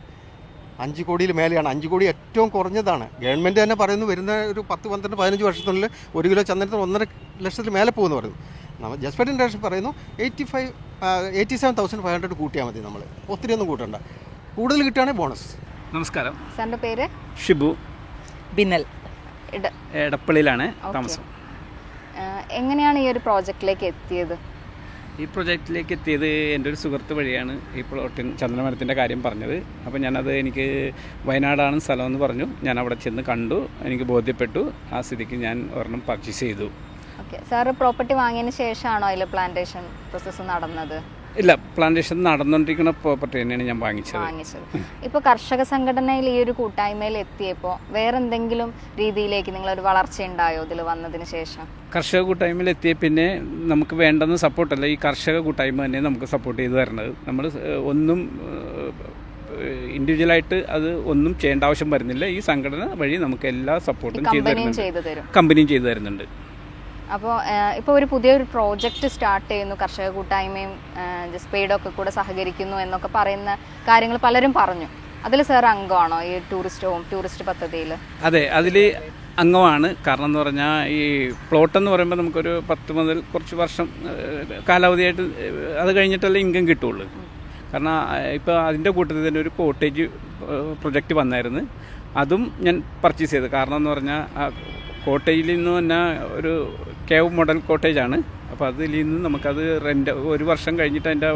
5 കോടിയിൽ മേലെയാണ്. 5 കോടി ഏറ്റവും കുറഞ്ഞതാണ്. ഗവൺമെൻറ് തന്നെ പറയുന്നു വരുന്ന ഒരു 10, 12, 15 വർഷത്തിനുള്ളിൽ 1 കിലോ ചന്ദനത്തിന് 1.5 ലക്ഷത്തിൽ മേലെ പോകുമെന്ന് പറയുന്നു. നമ്മൾ ജസ്പെഡ് ഇൻഡസ്ട്രി പറയുന്നു 87,500 കൂട്ടിയാൽ മതി. നമ്മൾ ഒത്തിരി ഒന്നും കൂട്ടണ്ട, കൂടുതൽ കിട്ടുകയാണെങ്കിൽ ബോണസ്. നമസ്കാരം, സാറിൻ്റെ പേര്? ഷിബു. ബിന്നൽ. എടപ്പള്ളിയിലാണ് താമസം. എങ്ങനെയാണ് ഈ ഒരു പ്രോജക്റ്റിലേക്ക് എത്തിയത്? ഈ പ്രൊജക്റ്റിലേക്ക് എത്തിയത് എൻ്റെ ഒരു സുഹൃത്ത് വഴിയാണ് ഈ പ്ലോട്ടിൻ ചന്ദനമരത്തിൻ്റെ കാര്യം പറഞ്ഞത്. അപ്പോൾ ഞാനത് എനിക്ക് വയനാടാണ് സ്ഥലമെന്ന് പറഞ്ഞു. ഞാൻ അവിടെ ചെന്ന് കണ്ടു, എനിക്ക് ബോധ്യപ്പെട്ടു. ആ സ്ഥിതിക്ക് ഞാൻ ഒരെണ്ണം പർച്ചേസ് ചെയ്തു. ഓക്കെ, സാറ് പ്രോപ്പർട്ടി വാങ്ങിയതിന് ശേഷമാണോ അതിൽ പ്ലാന്റേഷൻ പ്രോസസ്സ് നടന്നത്? ഇല്ല, പ്ലാന്റേഷൻ നടന്നുകൊണ്ടിരിക്കുന്ന പ്രോപ്പർട്ടി തന്നെയാണ് ഞാൻ വാങ്ങിച്ചത്. ഇപ്പോൾ കർഷക സംഘടനയിൽ ഈ ഒരു കൂട്ടായ്മയിൽ എത്തിയപ്പോൾ വേറെ എന്തെങ്കിലും രീതിയിലേക്ക് നിങ്ങളൊരു വളർച്ച ഉണ്ടായോ ഇതിൽ വന്നതിന് ശേഷം? കർഷക കൂട്ടായ്മയിൽ എത്തിയ പിന്നെ നമുക്ക് വേണ്ടെന്ന് സപ്പോർട്ടല്ല, ഈ കർഷക കൂട്ടായ്മ തന്നെ നമുക്ക് സപ്പോർട്ട് ചെയ്ത് തരുന്നത്. നമ്മൾ ഒന്നും ഇൻഡിവിജ്വലായിട്ട് അത് ഒന്നും ചെയ്യേണ്ട ആവശ്യം വരുന്നില്ല. ഈ സംഘടന വഴി നമുക്ക് എല്ലാ സപ്പോർട്ടും കമ്പനിയും ചെയ്തു തരുന്നുണ്ട്. അപ്പോൾ ഒരു പുതിയൊരു പ്രോജക്റ്റ് സ്റ്റാർട്ട് ചെയ്യുന്നു, കർഷക കൂട്ടായ്മയും ജസ്പെയ്ഡൊക്കെ കൂടെ സഹകരിക്കുന്നു എന്നൊക്കെ പറയുന്ന കാര്യങ്ങൾ പലരും പറഞ്ഞു. അതിൽ സാർ അംഗമാണോ ഈ ടൂറിസ്റ്റ് പദ്ധതിയിൽ? അതെ, അതിൽ അംഗമാണ്. കാരണം എന്ന് പറഞ്ഞാൽ ഈ പ്ലോട്ട് എന്ന് പറയുമ്പോൾ നമുക്കൊരു 10 മുതൽ കുറച്ച് വർഷം കാലാവധിയായിട്ട് അത് കഴിഞ്ഞിട്ടല്ലേ ഇൻകം കിട്ടുള്ളൂ. കാരണം ഇപ്പോൾ അതിൻ്റെ കൂട്ടത്തിൽ തന്നെ ഒരു കോട്ടേജ് പ്രൊജക്റ്റ് വന്നായിരുന്നു. അതും ഞാൻ പർച്ചേസ് ചെയ്തു. കാരണം എന്ന് പറഞ്ഞാൽ കോട്ടേജിൽ നിന്ന് തന്നെ ഒരു കേവ് മോഡൽ കോട്ടേജാണ്. അപ്പോൾ അതിൽ നിന്ന് നമുക്കത് ഒരു വർഷം കഴിഞ്ഞിട്ട് അതിൻ്റെ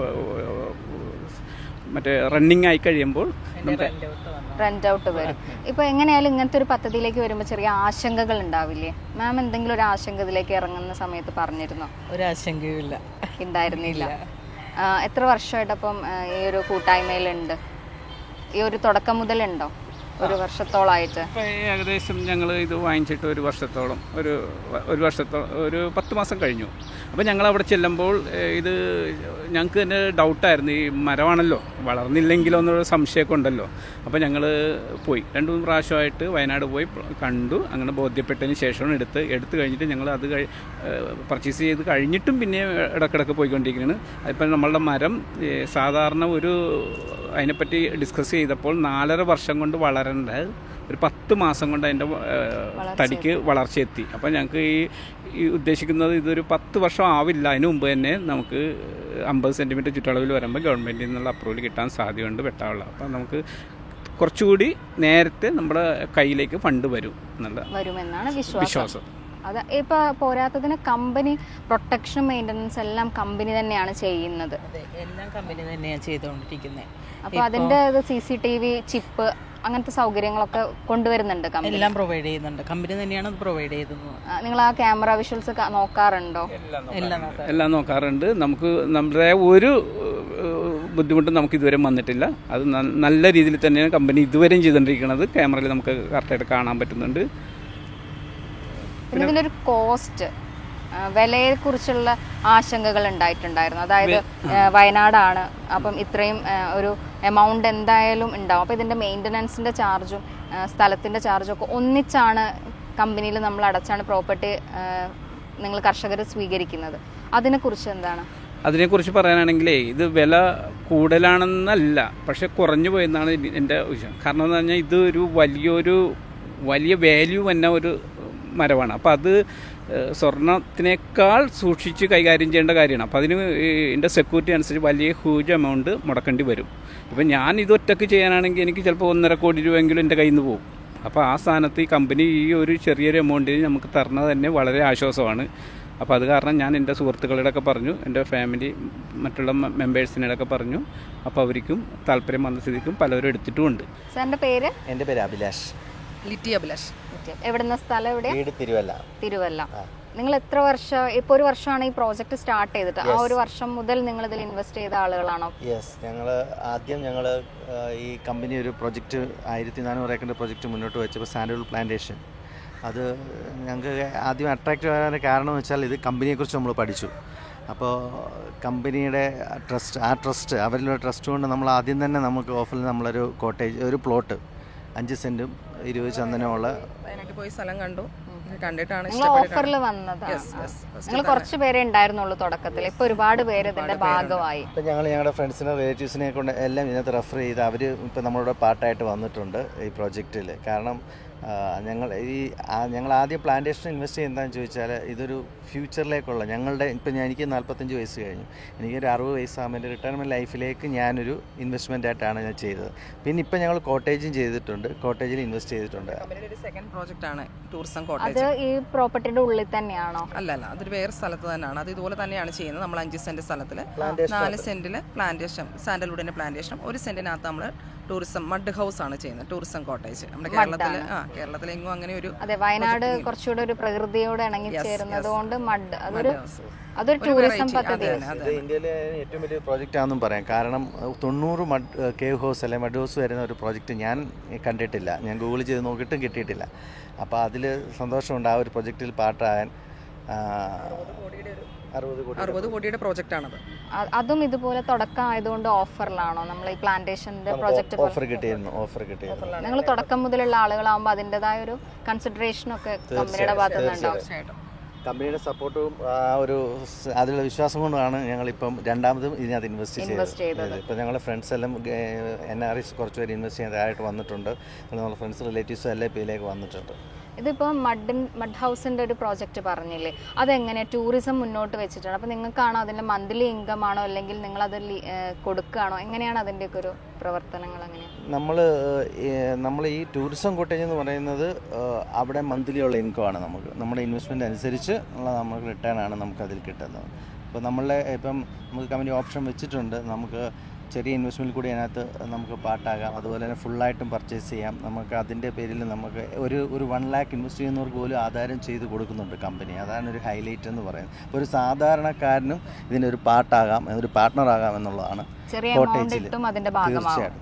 മറ്റേ റണ്ണിങ് ആയി കഴിയുമ്പോൾ റെന്റ് ഔട്ട് വരും. ഇപ്പോൾ എങ്ങനെയായാലും ഇങ്ങനത്തെ ഒരു പദ്ധതിയിലേക്ക് വരുമ്പോൾ ചെറിയ ആശങ്കകൾ ഉണ്ടാവില്ലേ മാം? എന്തെങ്കിലും ഒരു ആശങ്ക ഇതിലേക്ക് ഇറങ്ങുന്ന സമയത്ത് പറഞ്ഞിരുന്നോ? ഒരു ആശങ്കയുമില്ല, ഉണ്ടായിരുന്നില്ല. എത്ര വർഷമായിട്ട് അപ്പം ഈ ഒരു കൂട്ടായ്മയിലുണ്ട്? ഈ ഒരു തുടക്കം മുതലുണ്ടോ? ഒരു വർഷത്തോളമായിട്ട്. ഏകദേശം ഞങ്ങൾ ഇത് വാങ്ങിച്ചിട്ട് ഒരു വർഷത്തോളം 10 മാസം കഴിഞ്ഞു. അപ്പോൾ ഞങ്ങൾ അവിടെ ചെല്ലുമ്പോൾ ഇത് ഞങ്ങൾക്ക് തന്നെ ഡൗട്ടായിരുന്നു, ഈ മരമാണല്ലോ വളർന്നില്ലെങ്കിലോ എന്നുള്ള സംശയമൊക്കെ ഉണ്ടല്ലോ. അപ്പോൾ ഞങ്ങൾ പോയി 2-3 പ്രാവശ്യമായിട്ട് വയനാട് പോയി കണ്ടു. അങ്ങനെ ബോധ്യപ്പെട്ടതിന് ശേഷമാണ് എടുത്ത് കഴിഞ്ഞിട്ട് ഞങ്ങൾ അത് പർച്ചേസ് ചെയ്ത് കഴിഞ്ഞിട്ടും പിന്നെ ഇടയ്ക്കിടയ്ക്ക് പോയിക്കൊണ്ടിരിക്കുകയാണ്. അതിപ്പോൾ നമ്മളുടെ മരം സാധാരണ അതിനെപ്പറ്റി ഡിസ്കസ് ചെയ്തപ്പോൾ 4.5 വർഷം കൊണ്ട് വളരേണ്ട ഒരു 10 മാസം കൊണ്ട് അതിൻ്റെ തടിക്ക് വളർച്ചയെത്തി. അപ്പോൾ ഞങ്ങൾക്ക് ഈ ഉദ്ദേശിക്കുന്നത് ഇതൊരു 10 വർഷം ആവില്ല, അതിന് മുമ്പ് തന്നെ നമുക്ക് 50 സെൻറ്റിമീറ്റർ ചുറ്റളവിൽ വരുമ്പോൾ ഗവൺമെൻറ്റിൽ നിന്നുള്ള അപ്രൂവൽ കിട്ടാൻ സാധ്യതയുണ്ട് വെട്ടാനുള്ള. അപ്പോൾ നമുക്ക് കുറച്ചുകൂടി നേരത്തെ നമ്മുടെ കയ്യിലേക്ക് ഫണ്ട് വരുമെന്നാണ് വിശ്വാസം. അത് ഇപ്പോൾ പോരാത്തതിന് കമ്പനി പ്രൊട്ടക്ഷൻ മെയിൻ്റനൻസ് എല്ലാം കമ്പനി തന്നെയാണ് ചെയ്യുന്നത്. എല്ലാം കമ്പനി തന്നെയാണ് ചെയ്തുകൊണ്ടിരിക്കുന്നത്. അപ്പോൾ അതിൻ്റെ CCTV ചിപ്പ് അങ്ങനത്തെ സൗകര്യങ്ങളൊക്കെ കൊണ്ടുവരുന്നുണ്ട് കമ്പനി. എല്ലാം പ്രൊവൈഡ് ചെയ്യുന്നുണ്ട്, കമ്പനി തന്നെയാണ് അത് പ്രൊവൈഡ് ചെയ്തത്. നിങ്ങൾ ആ ക്യാമറ വിഷ്വൽസ് നോക്കാറുണ്ടോ? എല്ലാം നോക്കാറുണ്ട്. നമുക്ക് നമ്മുടെ ഒരു ബുദ്ധിമുട്ടും നമുക്ക് ഇതുവരെ വന്നിട്ടില്ല. അത് നല്ല രീതിയിൽ തന്നെയാണ് കമ്പനി ഇതുവരെയും ചെയ്തുകൊണ്ടിരിക്കുന്നത്. ക്യാമറയിൽ നമുക്ക് കറക്റ്റായിട്ട് കാണാൻ പറ്റുന്നുണ്ട്. പിന്നെ ഇതിൻ്റെ ഒരു കോസ്റ്റ്, വിലയെക്കുറിച്ചുള്ള ആശങ്കകൾ ഉണ്ടായിട്ടുണ്ടായിരുന്നു. അതായത് വയനാടാണ്, അപ്പം ഇത്രയും ഒരു എമൗണ്ട് എന്തായാലും ഉണ്ടാവും. അപ്പോൾ ഇതിൻ്റെ മെയിൻ്റനൻസിൻ്റെ ചാർജും സ്ഥലത്തിൻ്റെ ചാർജും ഒക്കെ ഒന്നിച്ചാണ് കമ്പനിയിൽ നമ്മൾ അടച്ചാണ് പ്രോപ്പർട്ടി നിങ്ങൾ കർഷകർ സ്വീകരിക്കുന്നത്. അതിനെക്കുറിച്ച് എന്താണ്? അതിനെക്കുറിച്ച് പറയാനാണെങ്കിലേ ഇത് വില കൂടുതലാണെന്നല്ല, പക്ഷെ കുറഞ്ഞു പോയെന്നാണ് എൻ്റെ വിഷയം. കാരണം എന്ന് പറഞ്ഞാൽ ഇത് വലിയ വാല്യൂ തന്നെ ഒരു മരമാണ്. അപ്പോൾ അത് സ്വർണത്തിനേക്കാൾ സൂക്ഷിച്ച് കൈകാര്യം ചെയ്യേണ്ട കാര്യമാണ്. അപ്പോൾ അതിന് ഇതിൻ്റെ സെക്യൂരിറ്റി അനുസരിച്ച് വലിയ ഹ്യൂജ് എമൗണ്ട് മുടക്കേണ്ടി വരും. ഇപ്പം ഞാൻ ഇതൊറ്റയ്ക്ക് ചെയ്യാനാണെങ്കിൽ എനിക്ക് ചിലപ്പോൾ 1.5 കോടി രൂപയെങ്കിലും എൻ്റെ കയ്യിൽ നിന്ന് പോകും. അപ്പോൾ ആ സ്ഥാനത്ത് ഈ കമ്പനി ഈ ഒരു ചെറിയൊരു എമൗണ്ടിന് നമുക്ക് തരുന്നത് തന്നെ വളരെ ആശ്വാസമാണ്. അപ്പോൾ അത് കാരണം ഞാൻ എൻ്റെ സുഹൃത്തുക്കളോടൊക്കെ പറഞ്ഞു, എൻ്റെ ഫാമിലി മറ്റുള്ള മെമ്പേഴ്സിനോടൊക്കെ പറഞ്ഞു. അപ്പോൾ അവർക്കും താല്പര്യം വന്ന സ്ഥിതിക്കും പലരും എടുത്തിട്ടുമുണ്ട്. സാറിൻ്റെ പേര്? എൻ്റെ പേര് അഭിലാഷ്. ലിറ്റി അഭിലാഷ്. എവിടുന്ന സ്ഥലം? എവിടെയാ? വീട് തിരുവല്ല. തിരുവല്ല. നിങ്ങൾ എത്ര വർഷം, ഇപ്പോൾ ഒരു വർഷമാണ് ഈ പ്രോജക്റ്റ് സ്റ്റാർട്ട് ചെയ്തിട്ട്, ആ ഒരു വർഷം മുതൽ നിങ്ങൾ ഇതിൽ ഇൻവെസ്റ്റ് ചെയ്ത ആളുകളാണോ? യെസ്, ഞങ്ങൾ ഈ കമ്പനി ഒരു പ്രൊജക്റ്റ് 1400 ഏക്കറിൻ്റെ പ്രൊജക്റ്റ് മുന്നോട്ട് വെച്ചപ്പോൾ സാൻഡൽവുഡ് പ്ലാന്റേഷൻ, അത് ഞങ്ങൾക്ക് ആദ്യം അട്രാക്റ്റീവ് ആകാൻ കാരണം എന്ന് വെച്ചാൽ ഇത് കമ്പനിയെക്കുറിച്ച് നമ്മൾ പഠിച്ചു. അപ്പോൾ കമ്പനിയുടെ ട്രസ്റ്റ് അവരിലുള്ള ട്രസ്റ്റ് കൊണ്ട് നമ്മൾ ആദ്യം തന്നെ നമുക്ക് ഓഫറിൽ നമ്മളൊരു കോട്ടേജ്, ഒരു പ്ലോട്ട് 5 സെൻറ്റും 20 ചന്ദനമുള്ള അതിനൊക്കെ പോയി സ്ഥലം കണ്ടു, കണ്ടിട്ടാണ് നിങ്ങൾ ഓഫറിൽ വന്നത്. നിങ്ങൾ കുറച്ച് പേരെ ഉണ്ടായിരുന്നുള്ളൂ തുടക്കത്തിൽ, ഇപ്പൊ ഒരുപാട് പേര് ഇതിന്റെ ഭാഗമായി. ഇപ്പം ഞങ്ങളുടെ ഫ്രണ്ട്സിനെ റിലേറ്റീവ്സിനെ കൊണ്ട് എല്ലാം ഇതിനകത്ത് റെഫർ ചെയ്ത് അവർ ഇപ്പം നമ്മളോട് പാർട്ടായിട്ട് വന്നിട്ടുണ്ട് ഈ പ്രോജക്റ്റിൽ. കാരണം ഞങ്ങൾ ആദ്യം പ്ലാന്റേഷൻ ഇൻവെസ്റ്റ് ചെയ്യുന്നതെന്ന് ചോദിച്ചാൽ ഇതൊരു ഫ്യൂച്ചറിലേക്കുള്ള എനിക്ക് 45 വയസ്സ് കഴിഞ്ഞു. എനിക്കൊരു 60 വയസ്സാകുമ്പോൾ എൻ്റെ റിട്ടയർമെൻറ്റ് ലൈഫിലേക്ക് ഞാനൊരു ഇൻവെസ്റ്റ്മെൻ്റ് ആയിട്ടാണ് ഞാൻ ചെയ്തത്. പിന്നെ ഇപ്പം ഞങ്ങൾ കോട്ടേജും ചെയ്തിട്ടുണ്ട്, കോട്ടേജിൽ ഇൻവെസ്റ്റ് ചെയ്തിട്ടുണ്ട്. ഒരു സെക്കൻഡ് പ്രോജക്റ്റ് ആണ് ടൂറിസം കോട്ടേജ്. അത് ഈ പ്രോപ്പർട്ടിയുടെ ഉള്ളിൽ തന്നെയാണോ? അല്ല, അതൊരു വേറെ സ്ഥലത്ത് തന്നെയാണ്. അത് ഇതുപോലെ തന്നെയാണ് ചെയ്യുന്നത്. നമ്മൾ 5 സെന്റ് സ്ഥലത്തിൽ 4 സെന്റിൽ പ്ലാന്റേഷൻ, സാൻഡൽവുഡിന്റെ പ്ലാന്റേഷൻ, 1 സെന്റിനകത്ത് നമ്മൾ ടൂറിസം മഡ് ഹൗസ് ആണ് ചെയ്യുന്നത്, ടൂറിസം കോട്ടേജ്. നമ്മുടെ കേരളത്തിലെങ്ങും അങ്ങനെ ഒരു, അതെ, വയനാട് കുറച്ചുകൂടെ ഒരു പ്രകൃതിയോട് ഇണങ്ങി ചേരുന്നത് കൊണ്ട് മഡ് അതൊരു ടൂറിസം പദ്ധതി. ഇത് ഇന്ത്യയിലെ ഏറ്റവും വലിയ പ്രോജക്റ്റ് ആണെന്നും പറയാം. കാരണം 90 കേവ് ഹൗസ് അല്ലെങ്കിൽ മഡ് ഹൗസ് വരുന്ന ഒരു പ്രോജക്റ്റ് ഞാൻ കണ്ടിട്ടില്ല. ഞാൻ ഗൂഗിൾ ചെയ്ത് നോക്കിയിട്ടും കിട്ടിയിട്ടില്ല. അപ്പോൾ അതിൽ സന്തോഷമുണ്ട് ആ ഒരു പ്രൊജക്റ്റിൽ പാർട്ടാകാൻ. 60 കോടിയുടെ പ്രോജക്റ്റ് ആണത്. അതും ഇതുപോലെ തുടക്കം ആയതുകൊണ്ട് ഓഫറിലാണോ? നമ്മൾ ഈ പ്ലാന്റേഷന്റെ പ്രോജക്റ്റ് ഓഫർ കിട്ടിയിരുന്നു. നിങ്ങൾ തുടക്കം മുതലുള്ള ആളുകളാകുമ്പോൾ അതിൻ്റെതായ ഒരു കൺസിഡറേഷനൊക്കെ കമ്പനിയുടെ ഭാഗത്തുനിന്നുണ്ടാവും. കമ്പനിയുടെ സപ്പോർട്ടും അതിലുള്ള വിശ്വാസം കൊണ്ടാണ് ഞങ്ങളിപ്പം രണ്ടാമതും ഇതിനകത്ത് ഇൻവെസ്റ്റ് ചെയ്തത്. ഇപ്പം ഞങ്ങളുടെ ഫ്രണ്ട്സ് എല്ലാം NRIs കുറച്ച് പേര് ഇൻവെസ്റ്റ് ചെയ്യാനായിട്ട് വന്നിട്ടുണ്ട്. നമ്മുടെ ഫ്രണ്ട്സ് റിലേറ്റീവ്സും എല്ലാം ഇതിലേക്ക് വന്നിട്ടുണ്ട്. ഇതിപ്പോൾ മഡ് ഹൗസിൻ്റെ ഒരു പ്രോജക്റ്റ് പറഞ്ഞില്ലേ, അതെങ്ങനെ ടൂറിസം മുന്നോട്ട് വെച്ചിട്ടാണ്? അപ്പോൾ നിങ്ങൾക്കാണോ അതിൻ്റെ മന്ത്ലി ഇൻകം ആണോ, അല്ലെങ്കിൽ നിങ്ങളത് കൊടുക്കുകയാണോ? എങ്ങനെയാണ് അതിൻ്റെയൊക്കെ ഒരു പ്രവർത്തനങ്ങൾ? എങ്ങനെയാണ് നമ്മൾ ഈ ടൂറിസം കോട്ടേജ് എന്ന് പറയുന്നത് അവിടെ മന്ത്ലി ഉള്ള ഇൻകം ആണ്. നമ്മുടെ ഇൻവെസ്റ്റ്മെൻറ്റ് അനുസരിച്ച് ഉള്ള നമുക്ക് റിട്ടേൺ ആണ് നമുക്കതിൽ കിട്ടുന്നത്. അപ്പോൾ നമുക്ക് കമ്പനി ഓപ്ഷൻ വെച്ചിട്ടുണ്ട്. നമുക്ക് ചെറിയ ഇൻവെസ്റ്റ്മെൻറ്റിൽ കൂടി അതിനകത്ത് നമുക്ക് പാർട്ടാകാം. അതുപോലെ തന്നെ ഫുള്ളായിട്ടും പർച്ചേസ് ചെയ്യാം. നമുക്ക് അതിൻ്റെ പേരിൽ നമുക്ക് ഒരു 1 lakh ഇൻവെസ്റ്റ് ചെയ്യുന്നവർക്ക് പോലും ആധാരം ചെയ്ത് കൊടുക്കുന്നുണ്ട് കമ്പനി. അതാണ് ഒരു ഹൈലൈറ്റ് എന്ന് പറയുന്നത്. ഒരു സാധാരണക്കാരനും ഇതിനൊരു പാർട്ടാകാം, ഒരു പാർട്ട്ണറാകാം എന്നുള്ളതാണ് കോട്ടേജിൽ.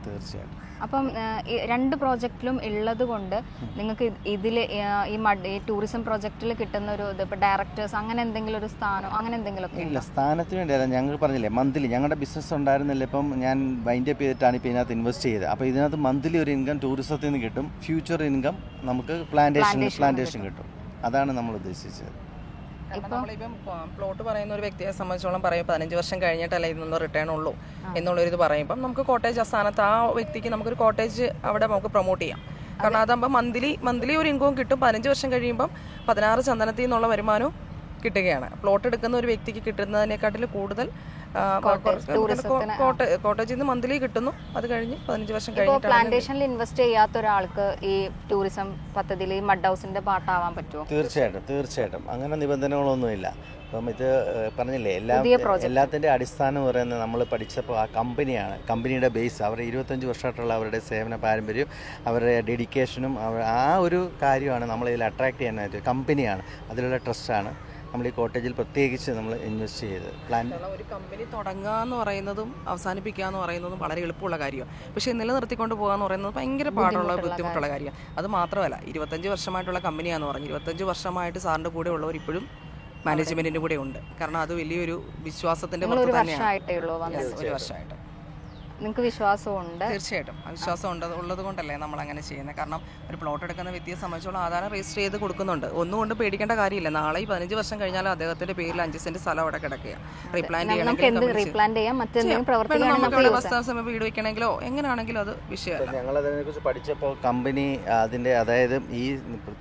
തീർച്ചയായിട്ടും. അപ്പം ഈ 2 പ്രോജക്റ്റിലും ഉള്ളത് കൊണ്ട് നിങ്ങൾക്ക് ഇതിൽ ഈ ടൂറിസം പ്രോജക്റ്റിൽ കിട്ടുന്ന ഒരു ഇപ്പോൾ ഡയറക്ടേഴ്സ് അങ്ങനെ എന്തെങ്കിലും ഒരു സ്ഥാനം അങ്ങനെ എന്തെങ്കിലുമൊക്കെ ഇല്ല? സ്ഥാനത്തിന് വേണ്ടിയല്ല, ഞങ്ങൾ പറഞ്ഞില്ലേ മന്ത്ലി ഞങ്ങളുടെ ബിസിനസ് ഉണ്ടായിരുന്നില്ല. ഇപ്പം ഞാൻ വൈൻഡ് അപ്പ് ചെയ്തിട്ടാണ് ഇപ്പോൾ ഇതിനകത്ത് ഇൻവെസ്റ്റ് ചെയ്തത്. അപ്പോൾ ഇതിനകത്ത് മന്ത്ലി ഒരു ഇൻകം ടൂറിസത്തിൽ നിന്ന് കിട്ടും, ഫ്യൂച്ചർ ഇൻകം നമുക്ക് പ്ലാന്റേഷൻ കിട്ടും. അതാണ് നമ്മൾ ഉദ്ദേശിച്ചത്. നമ്മളിപ്പം പ്ലോട്ട് പറയുന്ന ഒരു വ്യക്തിയെ സംബന്ധിച്ചോളം പറയും 15 വർഷം കഴിഞ്ഞിട്ടല്ല ഇതൊന്നും റിട്ടേൺ ഉള്ളൂ എന്നുള്ളൊരിത് പറയുമ്പം നമുക്ക് കോട്ടേജ് ആ സ്ഥാനത്ത് ആ വ്യക്തിക്ക് നമുക്കൊരു കോട്ടേജ് അവിടെ നമുക്ക് പ്രൊമോട്ട് ചെയ്യാം. കാരണം അതാകുമ്പോൾ മന്ത്ലി ഒരു ഇൻകവും കിട്ടും. 15 വർഷം കഴിയുമ്പം 16 ചന്ദനത്തിൽ നിന്നുള്ള വരുമാനവും കിട്ടുകയാണ്. പ്ലോട്ട് എടുക്കുന്ന ഒരു വ്യക്തിക്ക് കിട്ടുന്നതിനെക്കാട്ടിൽ കൂടുതൽ കോട്ടേജിൽ നിന്ന് മന്ത്ലി കിട്ടുന്നു. അത് കഴിഞ്ഞ് 15 വർഷം കഴിഞ്ഞിട്ട് പ്ലാന്റേഷനിൽ ഇൻവെസ്റ്റ് ചെയ്യാത്ത ഒരാൾക്ക് ഈ ടൂറിസം പദ്ധതിയിൽ ഈ മഡ് ഹൗസിന്റെ പാർട്ടാവാൻ പറ്റുമോ? തീർച്ചയായിട്ടും അങ്ങനെ നിബന്ധനകളൊന്നുമില്ല. അപ്പം ഇത് പറഞ്ഞില്ലേ എല്ലാത്തിൻ്റെ അടിസ്ഥാനം പറയുന്നത് നമ്മൾ പഠിച്ചപ്പോൾ ആ കമ്പനിയുടെ ബേസ്, അവരുടെ 25 വർഷമായിട്ടുള്ള അവരുടെ സേവന പാരമ്പര്യം, അവരുടെ ഡെഡിക്കേഷനും ആ ഒരു കാര്യമാണ് നമ്മളിതിൽ അട്രാക്ട് ചെയ്യാനായിട്ട്. കമ്പനിയാണ്, അതിലുള്ള ട്രസ്റ്റാണ് നമ്മൾ ഈ കോട്ടേജിൽ പ്രത്യേകിച്ച് നമ്മൾ ഇൻവെസ്റ്റ് ചെയ്ത് ഒരു കമ്പനി തുടങ്ങുക എന്ന് പറയുന്നതും അവസാനിപ്പിക്കുക എന്ന് പറയുന്നതും വളരെ എളുപ്പമുള്ള കാര്യമാണ്. പക്ഷേ നിലനിർത്തിക്കൊണ്ട് പോകുക എന്ന് പറയുന്നത് ഭയങ്കര പാടുള്ള ബുദ്ധിമുട്ടുള്ള കാര്യമാണ്. അത് മാത്രമല്ല 25 വർഷമായിട്ടുള്ള കമ്പനിയാന്ന് പറഞ്ഞു. 25 വർഷമായിട്ട് സാറിൻ്റെ കൂടെ ഉള്ളവർ ഇപ്പോഴും മാനേജ്മെന്റിന്റെ കൂടെ ഉണ്ട്. കാരണം അത് വലിയൊരു വിശ്വാസത്തിന്റെ പുറത്ത് തന്നെയാണ്. 1 വർഷമായിട്ട് നിങ്ങൾക്ക് വിശ്വാസമുണ്ട്? തീർച്ചയായിട്ടും വിശ്വാസം ഉള്ളത് കൊണ്ടല്ലേ നമ്മൾ അങ്ങനെ ചെയ്യുന്നത്. കാരണം ഒരു പ്ലോട്ട് എടുക്കുന്ന വ്യക്തിയെ സംബന്ധിച്ചോളം ആധാരം രജിസ്റ്റർ ചെയ്ത് കൊടുക്കുന്നുണ്ട്. ഒന്നുകൊണ്ട് പേടിക്കേണ്ട കാര്യമില്ല. നാളെ ഈ 15 വർഷം കഴിഞ്ഞാലും അദ്ദേഹത്തിന്റെ പേരിൽ 5 സെന്റ് സ്ഥലം അവിടെ കിടക്കുക. റീപ്ലാൻ ചെയ്യണമെങ്കിൽ വീട് വെക്കണമെങ്കിലോ എങ്ങനെയാണെങ്കിലും അത് വിഷയമല്ല. ഞങ്ങൾ അതിനെക്കുറിച്ച് പഠിച്ചപ്പോൾ കമ്പനി അതായത് ഈ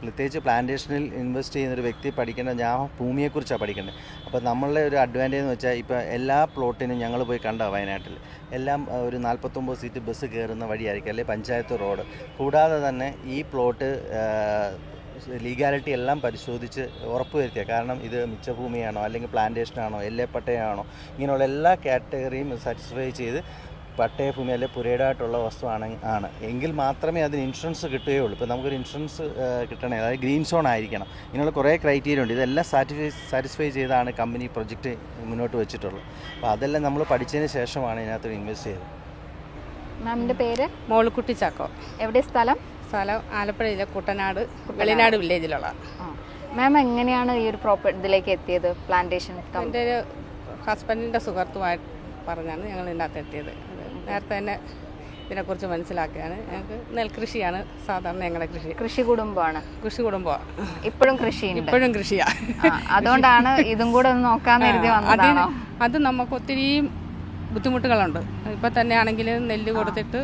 പ്രത്യേകിച്ച് പ്ലാന്റേഷനിൽ ഇൻവെസ്റ്റ് ചെയ്യുന്ന ഒരു വ്യക്തി പഠിക്കേണ്ട, ഞാൻ ഭൂമിയെക്കുറിച്ചാണ് പഠിക്കേണ്ടത്. അപ്പോൾ നമ്മളുടെ ഒരു അഡ്വാൻറ്റേജ് എന്ന് വെച്ചാൽ ഇപ്പോൾ എല്ലാ പ്ലോട്ടിനും ഞങ്ങൾ പോയി കണ്ട വയനാട്ടിൽ എല്ലാം ഒരു 49 സീറ്റ് ബസ് കയറുന്ന വഴിയായിരിക്കും, അല്ലെങ്കിൽ പഞ്ചായത്ത് റോഡ്. കൂടാതെ തന്നെ ഈ പ്ലോട്ട് ലീഗാലിറ്റി എല്ലാം പരിശോധിച്ച് ഉറപ്പുവരുത്തിയ, കാരണം ഇത് മിച്ചഭൂമിയാണോ അല്ലെങ്കിൽ പ്ലാന്റേഷനാണോ എല്ലപ്പട്ടയാണോ ഇങ്ങനെയുള്ള എല്ലാ കാറ്റഗറിയും സാറ്റിസ്ഫൈ ചെയ്ത് പട്ടയഭൂമി അല്ലെങ്കിൽ പുരയിടായിട്ടുള്ള വസ്തുവാണ് എങ്കിൽ മാത്രമേ അതിന് ഇൻഷുറൻസ് കിട്ടുകയുള്ളൂ. ഇപ്പോൾ നമുക്കൊരു ഇൻഷുറൻസ് കിട്ടണേ, അതായത് ഗ്രീൻ സോൺ ആയിരിക്കണം. ഇങ്ങനെയുള്ള കുറേ ക്രൈറ്റീരിയ ഉണ്ട്. ഇതെല്ലാം സാറ്റിസ്ഫൈ ചെയ്താണ് കമ്പനി പ്രൊജക്റ്റ് മുന്നോട്ട് വെച്ചിട്ടുള്ളത്. അപ്പോൾ അതെല്ലാം നമ്മൾ പഠിച്ചതിന് ശേഷമാണ് ഇതിനകത്ത് ഇൻവെസ്റ്റ് ചെയ്തത്. മാമിൻ്റെ പേര്? മോളുക്കുട്ടി ചാക്കോ. എവിടെ സ്ഥലം? സ്ഥലം ആലപ്പുഴയിലെ കുട്ടനാട് വെളിനാട് വില്ലേജിലുള്ള. മാം എങ്ങനെയാണ് ഈ ഒരു ഇതിലേക്ക് എത്തിയത്? പ്ലാന്റേഷൻ എൻ്റെ ഒരു ഹസ്ബൻഡിൻ്റെ സുഹൃത്തുമായിട്ട് പറഞ്ഞാണ് ഞങ്ങൾ ഇതിനകത്ത് എത്തിയത്. നേരത്തെ തന്നെ ഇതിനെക്കുറിച്ച് മനസ്സിലാക്കിയാണ്. ഞങ്ങൾക്ക് നെൽകൃഷിയാണ് സാധാരണ ഞങ്ങളുടെ കൃഷി. കൃഷി കുടുംബമാണ്. കൃഷി കുടുംബമാണ്. ഇപ്പോഴും കൃഷിയുണ്ട്? ഇപ്പോഴും കൃഷിയാണ്. അതുകൊണ്ടാണ് ഇതും കൂടെ ഒന്ന് നോക്കാൻ കരുതി വന്നതാണോ? അത് നമുക്ക് ഒത്തിരി ബുദ്ധിമുട്ടുകളുണ്ട്. ഇപ്പം തന്നെ ആണെങ്കിൽ നെല്ല് കൊടുത്തിട്ട്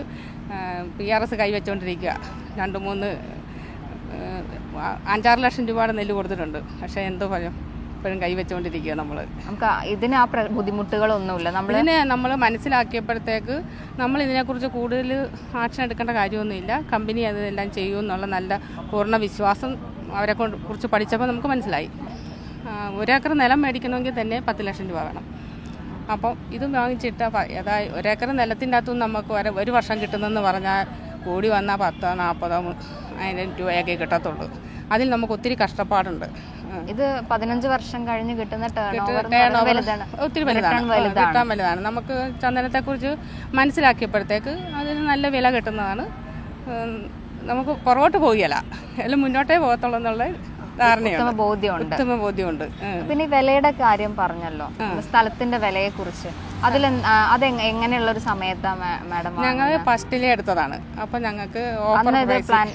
PRS കൈവച്ചുകൊണ്ടിരിക്കുക. 5-6 ലക്ഷം രൂപയുടെ നെല്ല് കൊടുത്തിട്ടുണ്ട്. പക്ഷേ എന്തോ ഭയം, ഇപ്പോഴും കൈവച്ചുകൊണ്ടിരിക്കുക നമ്മൾ. നമുക്ക് ഇതിന് ആ ബുദ്ധിമുട്ടുകളൊന്നുമില്ല. നമ്മൾ മനസ്സിലാക്കിയപ്പോഴത്തേക്ക് നമ്മൾ ഇതിനെക്കുറിച്ച് കൂടുതൽ ആക്ഷൻ എടുക്കേണ്ട കാര്യമൊന്നുമില്ല. കമ്പനി അതെല്ലാം ചെയ്യുമെന്നുള്ള നല്ല പൂർണ്ണ വിശ്വാസം അവരെ കുറിച്ച് പഠിച്ചപ്പോൾ നമുക്ക് മനസ്സിലായി. 1 ഏക്കർ നിലം മേടിക്കണമെങ്കിൽ തന്നെ 10 ലക്ഷം രൂപ വേണം. അപ്പം ഇത് വാങ്ങിച്ചിട്ട് അതായത് 1 ഏക്കർ നിലത്തിൻ്റെ അകത്തും നമുക്ക് ഒരു വർഷം കിട്ടുന്നതെന്ന് പറഞ്ഞാൽ കൂടി വന്നാൽ 10-40 രൂപയൊക്കെ കിട്ടത്തുള്ളൂ. അതിൽ നമുക്ക് ഒത്തിരി കഷ്ടപ്പാടുണ്ട്. ഇത് 15 വർഷം കഴിഞ്ഞ് കിട്ടുന്ന ഒത്തിരി വലുതാണ്. നമുക്ക് ചന്ദനത്തെക്കുറിച്ച് മനസ്സിലാക്കിയപ്പോഴത്തേക്ക് അതിന് നല്ല വില കിട്ടുന്നതാണ്. നമുക്ക് പുറകോട്ട് പോവുകയില്ല, എല്ലാം മുന്നോട്ടേ പോകത്തുള്ളൂ എന്നുള്ള ധാരണയുണ്ട്, ഉത്തമ ബോധ്യമുണ്ട്. പിന്നെ വിലയുടെ കാര്യം പറഞ്ഞല്ലോ, സ്ഥലത്തിന്റെ വിലയെ കുറിച്ച് അത് എങ്ങനെയുള്ള ഒരു സമയത്താണ് മാഡം? ഞങ്ങൾ ഫസ്റ്റിലേ എടുത്തതാണ്. അപ്പൊ ഞങ്ങൾക്ക്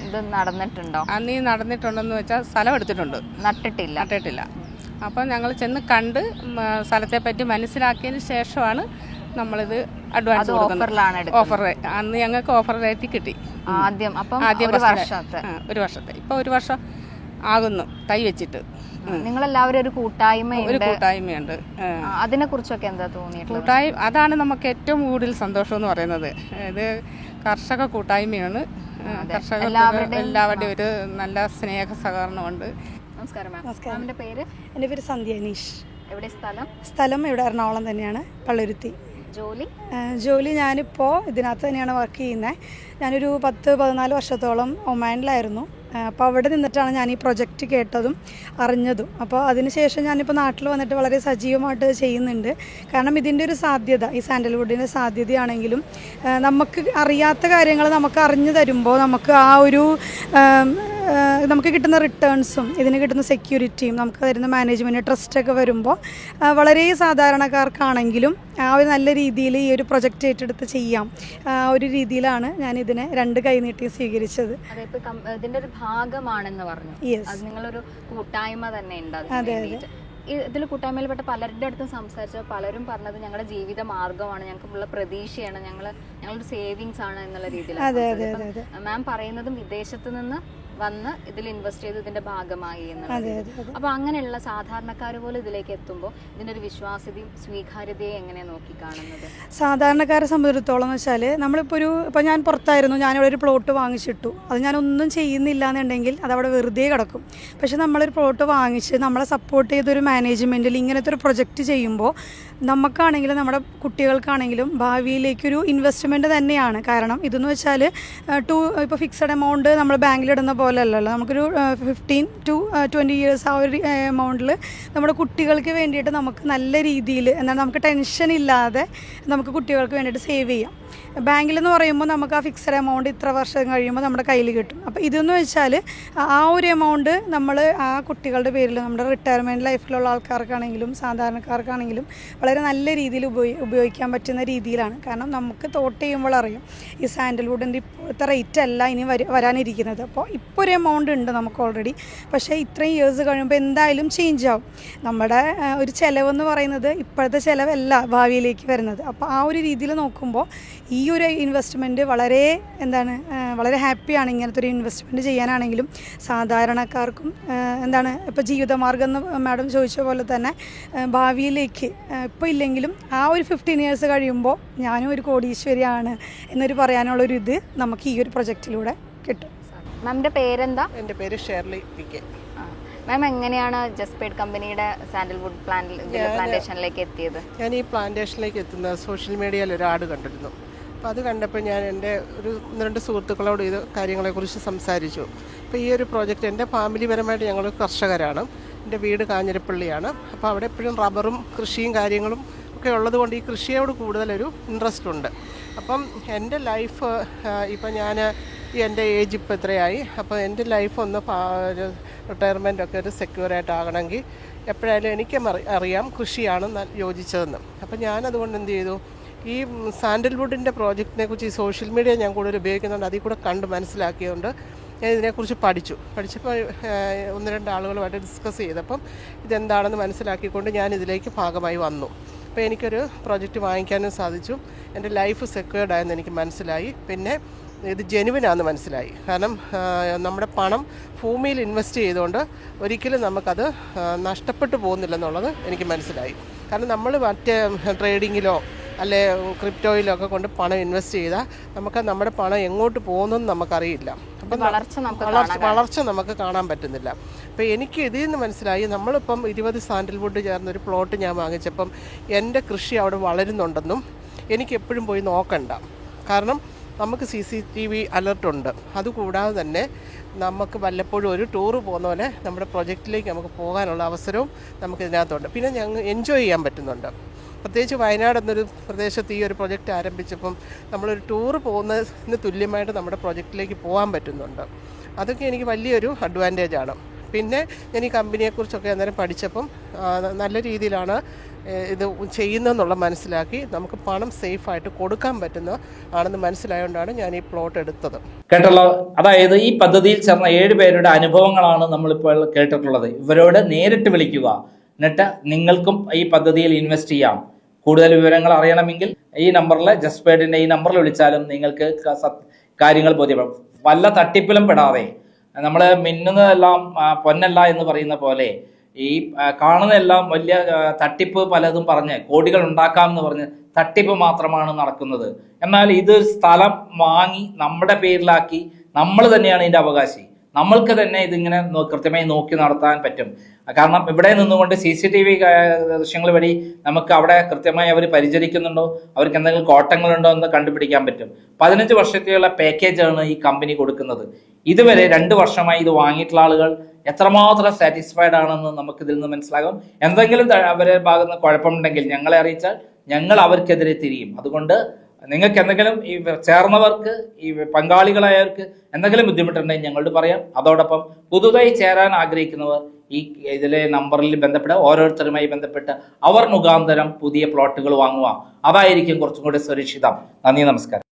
ഇത് നടന്നിട്ടുണ്ടോ? അന്ന് നടന്നിട്ടുണ്ടെന്ന് വെച്ചാൽ സ്ഥലം എടുത്തിട്ടുണ്ട്, നട്ടിട്ടില്ല. അപ്പം ഞങ്ങൾ ചെന്ന് കണ്ട് സ്ഥലത്തെ പറ്റി മനസ്സിലാക്കിയതിന് ശേഷമാണ് നമ്മളിത് അഡ്വാൻസ് കൊടുക്കുന്നത്. ഓഫർ അന്ന് ഞങ്ങൾക്ക് ഓഫർ റേറ്റ് കിട്ടി ആദ്യം. ഒരു വർഷത്തെ ഇപ്പൊ 1 വർഷം ആകുന്നു തൈ വെച്ചിട്ട്. നിങ്ങളെല്ലാവരും ഒരു കൂട്ടായ്മയുണ്ട്. അതിനെ കുറിച്ചൊക്കെ എന്താ തോന്നിയിട്ടുള്ളത്? അതാണ് നമുക്ക് ഏറ്റവും കൂടുതൽ സന്തോഷം എന്ന് പറയുന്നത്. ഇത് കർഷക കൂട്ടായ്മയാണ്. എല്ലാവരുടെയും ഒരു നല്ല സ്നേഹ സഹകരണമുണ്ട്. നമസ്കാരം മാം. പേര്? എൻ്റെ പേര് സന്ധ്യ അനീഷ്. എവിടെ സ്ഥലം? സ്ഥലം ഇവിടെ എറണാകുളം തന്നെയാണ്, പള്ളുരുത്തി. ജോലി ഞാനിപ്പോൾ ഇതിനകത്ത് തന്നെയാണ് വർക്ക് ചെയ്യുന്നത്. ഞാനൊരു 10-14 വർഷത്തോളം ഒമാനിലായിരുന്നു. അപ്പോൾ അവിടെ നിന്നിട്ടാണ് ഞാൻ ഈ പ്രൊജക്റ്റ് കേട്ടതും അറിഞ്ഞതും. അപ്പോൾ അതിനുശേഷം ഞാനിപ്പോൾ നാട്ടിൽ വന്നിട്ട് വളരെ സജീവമായിട്ട് ചെയ്യുന്നുണ്ട്. കാരണം ഇതിൻ്റെ ഒരു സാധ്യത, ഈ സാൻഡൽവുഡിൻ്റെ സാധ്യതയാണെങ്കിലും നമുക്ക് അറിയാത്ത കാര്യങ്ങൾ നമുക്ക് അറിഞ്ഞു തരുമ്പോൾ നമുക്ക് ആ ഒരു നമുക്ക് കിട്ടുന്ന റിട്ടേൺസും ഇതിന് കിട്ടുന്ന സെക്യൂരിറ്റിയും നമുക്ക് തരുന്ന മാനേജ്മെൻറ്റ് ട്രസ്റ്റൊക്കെ വരുമ്പോൾ വളരെ സാധാരണക്കാർക്കാണെങ്കിലും ആ ഒരു നല്ല രീതിയിൽ ഈ ഒരു പ്രൊജക്റ്റ് ഏറ്റെടുത്ത് ചെയ്യാം ഒരു രീതിയിലാണ് ഞാൻ ഇതിനെ 2 കൈ നീട്ടി സ്വീകരിച്ചത്. ഇതിൻ്റെ ഒരു ഭാഗമാണെന്ന് പറഞ്ഞു. നിങ്ങളൊരു കൂട്ടായ്മ തന്നെ ഉണ്ട്. ഇതിൽ കൂട്ടായ്മയിൽപ്പെട്ട പലരുടെ അടുത്തും സംസാരിച്ച പലരും പറഞ്ഞത് ഞങ്ങളുടെ ജീവിത മാർഗമാണ്, ഞങ്ങൾക്കുള്ള പ്രതീക്ഷയാണ്, ഞങ്ങളുടെ സേവിങ്സ് ആണ് എന്നുള്ള രീതിയിൽ. മാം പറയുന്നതും വിദേശത്ത് നിന്ന് വന്ന് ഇതിൽ ഇൻവെസ്റ്റ് ചെയ്ത് ഇതിന്റെ ഭാഗമായി എന്നുള്ളത്. അപ്പൊ അങ്ങനെയുള്ള സാധാരണക്കാർ പോലും ഇതിലേക്ക് എത്തുമ്പോൾ ഇതിന്റെ ഒരു വിശ്വാസ്യതയും സ്വീകാര്യതയെ എങ്ങനെ നോക്കി കാണുന്നത്? സാധാരണക്കാരെ സംബന്ധിച്ചിടത്തോളം എന്ന് വെച്ചാൽ ഇപ്പോൾ ഞാൻ പുറത്തായിരുന്നു, ഞാനിവിടെ ഒരു പ്ലോട്ട് വാങ്ങിച്ചിട്ടു, അത് ഞാനൊന്നും ചെയ്യുന്നില്ല എന്നുണ്ടെങ്കിൽ അതവിടെ വെറുതെ കിടക്കും. പക്ഷെ നമ്മളൊരു പ്ലോട്ട് വാങ്ങിച്ച് നമ്മളെ സപ്പോർട്ട് ചെയ്തൊരു മാനേജ്മെൻറ്റിൽ ഇങ്ങനത്തെ ഒരു പ്രൊജക്റ്റ് ചെയ്യുമ്പോൾ നമുക്കാണെങ്കിലും നമ്മുടെ കുട്ടികൾക്കാണെങ്കിലും ഭാവിയിലേക്കൊരു ഇൻവെസ്റ്റ്മെൻറ്റ് തന്നെയാണ്. കാരണം ഇതെന്ന് വെച്ചാൽ ഇപ്പോൾ ഫിക്സഡ് എമൗണ്ട് നമ്മൾ ബാങ്കിലിടുന്ന പോലെ അല്ലല്ലോ, നമുക്കൊരു 15 to 20 years ആ ഒരു എമൗണ്ടിൽ നമ്മുടെ കുട്ടികൾക്ക് വേണ്ടിയിട്ട് നമുക്ക് നല്ല രീതിയിൽ എന്നാൽ നമുക്ക് ടെൻഷൻ ഇല്ലാതെ നമുക്ക് കുട്ടികൾക്ക് വേണ്ടിയിട്ട് സേവ് ചെയ്യാം. ബാങ്കിലെന്ന് പറയുമ്പോൾ നമുക്ക് ആ ഫിക്സഡ് എമൗണ്ട് ഇത്ര വർഷം കഴിയുമ്പോൾ നമ്മുടെ കയ്യിൽ കിട്ടും. അപ്പോൾ ഇതെന്ന് വെച്ചാൽ ആ ഒരു എമൗണ്ട് നമ്മൾ ആ കുട്ടികളുടെ പേരിൽ നമ്മുടെ റിട്ടയർമെൻറ്റ് ലൈഫിലുള്ള ആൾക്കാർക്കാണെങ്കിലും സാധാരണക്കാർക്കാണെങ്കിലും വളരെ നല്ല രീതിയിൽ ഉപയോഗിക്കാൻ പറ്റുന്ന രീതിയിലാണ്. കാരണം നമുക്ക് തോട്ട് ചെയ്യുമ്പോൾ അറിയാം ഈ സാൻഡൽവുഡിൻ്റെ ഇപ്പോഴത്തെ റേറ്റ് അല്ല ഇനി വരാനിരിക്കുന്നത്. അപ്പോൾ ഇപ്പോൾ ഒരു എമൗണ്ട് ഉണ്ട് നമുക്ക് ഓൾറെഡി, പക്ഷേ ഇത്രയും ഇയേഴ്സ് കഴിയുമ്പോൾ എന്തായാലും ചേഞ്ച് ആവും. നമ്മുടെ ഒരു ചിലവെന്ന് പറയുന്നത് ഇപ്പോഴത്തെ ചിലവല്ല ഭാവിയിലേക്ക് വരുന്നത്. അപ്പോൾ ആ ഒരു രീതിയിൽ നോക്കുമ്പോൾ ഈ ഒരു ഇൻവെസ്റ്റ്മെൻറ്റ് വളരെ ഹാപ്പിയാണ്. ഇങ്ങനത്തെ ഒരു ഇൻവെസ്റ്റ്മെൻറ്റ് ചെയ്യാനാണെങ്കിലും സാധാരണക്കാർക്കും ഇപ്പോൾ ജീവിതമാർഗം എന്ന് മാഡം ചോദിച്ച പോലെ തന്നെ ഭാവിയിലേക്ക് ഇപ്പോൾ ഇല്ലെങ്കിലും ആ ഒരു 15 years കഴിയുമ്പോൾ ഞാനും ഒരു കോടീശ്വരിയാണ് എന്നൊരു പറയാനുള്ളൊരു ഇത് നമുക്ക് ഈ ഒരു പ്രൊജക്റ്റിലൂടെ കിട്ടും. മാമിന്റെ പേരെന്താ? എൻ്റെ പേര് ഷേർലി പി കെ. മാം എങ്ങനെയാണ് ജസ്പേഡ് കമ്പനിയുടെ സാൻഡൽവുഡ് പ്ലാന്റേഷനിലേക്ക് എത്തിയത്? ഞാൻ ഈ പ്ലാന്റേഷനിലേക്ക് എത്തുന്നത് സോഷ്യൽ മീഡിയയിൽ ഒരു ആഡ് കണ്ടിരുന്നു. അപ്പോൾ അത് കണ്ടപ്പോൾ ഞാൻ എൻ്റെ ഒരു 1-2 സുഹൃത്തുക്കളോട് ഇത് കാര്യങ്ങളെക്കുറിച്ച് സംസാരിച്ചു. അപ്പോൾ ഈ ഒരു പ്രോജക്റ്റ് എൻ്റെ ഫാമിലിപരമായിട്ട് ഞങ്ങൾ കർഷകരാണ്. എൻ്റെ വീട് കാഞ്ഞിരപ്പള്ളിയാണ്. അപ്പോൾ അവിടെ എപ്പോഴും റബ്ബറും കൃഷിയും കാര്യങ്ങളും ഒക്കെ ഉള്ളതുകൊണ്ട് ഈ കൃഷിയോട് കൂടുതലൊരു ഇൻട്രസ്റ്റ് ഉണ്ട്. അപ്പം എൻ്റെ ലൈഫ് ഇപ്പം ഞാൻ എൻ്റെ ഏജ് ഇപ്പോൾ എത്രയായി, അപ്പോൾ എൻ്റെ ലൈഫ് ഒന്ന് റിട്ടയർമെൻ്റ് ഒക്കെ ഒരു സെക്യൂറായിട്ട് ആകണമെങ്കിൽ എപ്പോഴായാലും എനിക്ക് അറിയാം കൃഷിയാണ് യോജിച്ചതെന്ന്. അപ്പോൾ ഞാനതുകൊണ്ട് എന്ത് ചെയ്തു, ഈ സാൻഡൽവുഡിൻ്റെ പ്രോജക്റ്റിനെ കുറിച്ച് ഈ സോഷ്യൽ മീഡിയ ഞാൻ കൂടുതൽ ഉപയോഗിക്കുന്നുണ്ട്. അതിൽ കൂടെ കണ്ട് മനസ്സിലാക്കിയതുകൊണ്ട് ഞാൻ ഇതിനെക്കുറിച്ച് പഠിച്ചപ്പോൾ 1-2 ആളുകളുമായിട്ട് ഡിസ്കസ് ചെയ്തപ്പം ഇതെന്താണെന്ന് മനസ്സിലാക്കിക്കൊണ്ട് ഞാൻ ഇതിലേക്ക് ഭാഗമായി വന്നു. അപ്പോൾ എനിക്കൊരു പ്രോജക്റ്റ് വാങ്ങിക്കാനും സാധിച്ചു. എൻ്റെ ലൈഫ് സെക്യൂർഡ് ആയെന്ന് എനിക്ക് മനസ്സിലായി. പിന്നെ ഇത് ജെനുവിനാണെന്ന് മനസ്സിലായി. കാരണം നമ്മുടെ പണം ഭൂമിയിൽ ഇൻവെസ്റ്റ് ചെയ്തുകൊണ്ട് ഒരിക്കലും നമുക്കത് നഷ്ടപ്പെട്ടു പോകുന്നില്ലെന്നുള്ളത് എനിക്ക് മനസ്സിലായി. കാരണം നമ്മൾ മറ്റേ ട്രേഡിങ്ങിലോ അല്ലെ ക്രിപ്റ്റോയിലോ ഒക്കെ കൊണ്ട് പണം ഇൻവെസ്റ്റ് ചെയ്താൽ നമുക്ക് നമ്മുടെ പണം എങ്ങോട്ട് പോകുന്നെന്ന് നമുക്കറിയില്ല. അപ്പം വളർച്ച നമുക്ക് കാണാൻ പറ്റുന്നില്ല. അപ്പോൾ എനിക്ക് ഇതിൽ നിന്ന് മനസ്സിലായി, നമ്മളിപ്പം 20 സാൻഡൽവുഡ് ചേർന്നൊരു പ്ലോട്ട് ഞാൻ വാങ്ങിച്ചപ്പം എൻ്റെ കൃഷി അവിടെ വളരുന്നുണ്ടെന്നും എനിക്ക് എപ്പോഴും പോയി നോക്കണ്ട. കാരണം നമുക്ക് CCTV അലർട്ടുണ്ട്. അതുകൂടാതെ തന്നെ നമുക്ക് വല്ലപ്പോഴും ഒരു ടൂറ് പോകുന്ന പോലെ നമ്മുടെ പ്രൊജക്റ്റിലേക്ക് നമുക്ക് പോകാനുള്ള അവസരവും നമുക്കിതിനകത്തുണ്ട്. പിന്നെ ഞങ്ങൾ എൻജോയ് ചെയ്യാൻ പറ്റുന്നുണ്ട്. പ്രത്യേകിച്ച് വയനാട് എന്നൊരു പ്രദേശത്ത് ഈ ഒരു പ്രൊജക്റ്റ് ആരംഭിച്ചപ്പം നമ്മളൊരു ടൂറ് പോകുന്നതിന് തുല്യമായിട്ട് നമ്മുടെ പ്രൊജക്റ്റിലേക്ക് പോകാൻ പറ്റുന്നുണ്ട്. അതൊക്കെ എനിക്ക് വലിയൊരു അഡ്വാൻറ്റേജാണ്. പിന്നെ ഞാൻ ഈ കമ്പനിയെക്കുറിച്ചൊക്കെ അന്നേരം പഠിച്ചപ്പം നല്ല രീതിയിലാണ് ഇത് ചെയ്യുന്നതെന്നുള്ള മനസ്സിലാക്കി നമുക്ക് പണം സേഫായിട്ട് കൊടുക്കാൻ പറ്റുന്ന ആണെന്ന് മനസ്സിലായതുകൊണ്ടാണ് ഞാൻ ഈ പ്ലോട്ട് എടുത്തത്. കേട്ടല്ലോ, അതായത് ഈ പദ്ധതിയിൽ ചേർന്ന 7 പേരുടെ അനുഭവങ്ങളാണ് നമ്മളിപ്പോൾ കേട്ടിട്ടുള്ളത്. ഇവരോട് നേരിട്ട് വിളിക്കുക, എന്നിട്ട് നിങ്ങൾക്കും ഈ പദ്ധതിയിൽ ഇൻവെസ്റ്റ് ചെയ്യാം. കൂടുതൽ വിവരങ്ങൾ അറിയണമെങ്കിൽ ഈ നമ്പറിൽ, ജസ്പേഡിൻ്റെ ഈ നമ്പറിൽ വിളിച്ചാലും നിങ്ങൾക്ക് കാര്യങ്ങൾ ബോധ്യപ്പെടും. വല്ല തട്ടിപ്പിലും പെടാതെ, നമ്മൾ മിന്നുന്നതെല്ലാം പൊന്നല്ല എന്ന് പറയുന്ന പോലെ ഈ കാണുന്നതെല്ലാം വലിയ തട്ടിപ്പ് പലതും പറഞ്ഞ് കോടികൾ ഉണ്ടാക്കാം എന്ന് പറഞ്ഞ് തട്ടിപ്പ് മാത്രമാണ് നടക്കുന്നത്. എന്നാൽ ഇത് സ്ഥലം വാങ്ങി നമ്മുടെ പേരിലാക്കി നമ്മൾ തന്നെയാണ് ഇതിൻ്റെ അവകാശി. നമ്മൾക്ക് തന്നെ ഇതിങ്ങനെ കൃത്യമായി നോക്കി നടത്താൻ പറ്റും. കാരണം ഇവിടെ നിന്നുകൊണ്ട് CCTV ദൃശ്യങ്ങൾ വഴി നമുക്ക് അവിടെ കൃത്യമായി അവർ പരിചരിക്കുന്നുണ്ടോ, അവർക്ക് എന്തെങ്കിലും കോട്ടങ്ങളുണ്ടോ എന്ന് കണ്ടുപിടിക്കാൻ പറ്റും. 15 വർഷത്തേക്കുള്ള പാക്കേജാണ് ഈ കമ്പനി കൊടുക്കുന്നത്. ഇതുവരെ 2 വർഷമായി ഇത് വാങ്ങിയിട്ടുള്ള ആളുകൾ എത്രമാത്രം സാറ്റിസ്ഫൈഡ് ആണെന്ന് നമുക്കിതിൽ നിന്ന് മനസ്സിലാകും. എന്തെങ്കിലും അവരുടെ ഭാഗത്ത് നിന്ന് കുഴപ്പമുണ്ടെങ്കിൽ ഞങ്ങളെ അറിയിച്ചാൽ ഞങ്ങൾ അവർക്കെതിരെ തിരിയും. അതുകൊണ്ട് നിങ്ങൾക്ക് എന്തെങ്കിലും ഈ ചേർന്നവർക്ക്, ഈ പങ്കാളികളായവർക്ക് എന്തെങ്കിലും ബുദ്ധിമുട്ടുണ്ടെങ്കിൽ ഞങ്ങളോട് പറയാം. അതോടൊപ്പം പുതുതായി ചേരാൻ ആഗ്രഹിക്കുന്നവർ ഈ ഇതിലെ നമ്പറിൽ ബന്ധപ്പെട്ട് ഓരോരുത്തരുമായി ബന്ധപ്പെട്ട് അവർ മുഖാന്തരം പുതിയ പ്ലോട്ടുകൾ വാങ്ങുക. അതായിരിക്കും കുറച്ചും കൂടി സുരക്ഷിതം. നന്ദി, നമസ്കാരം.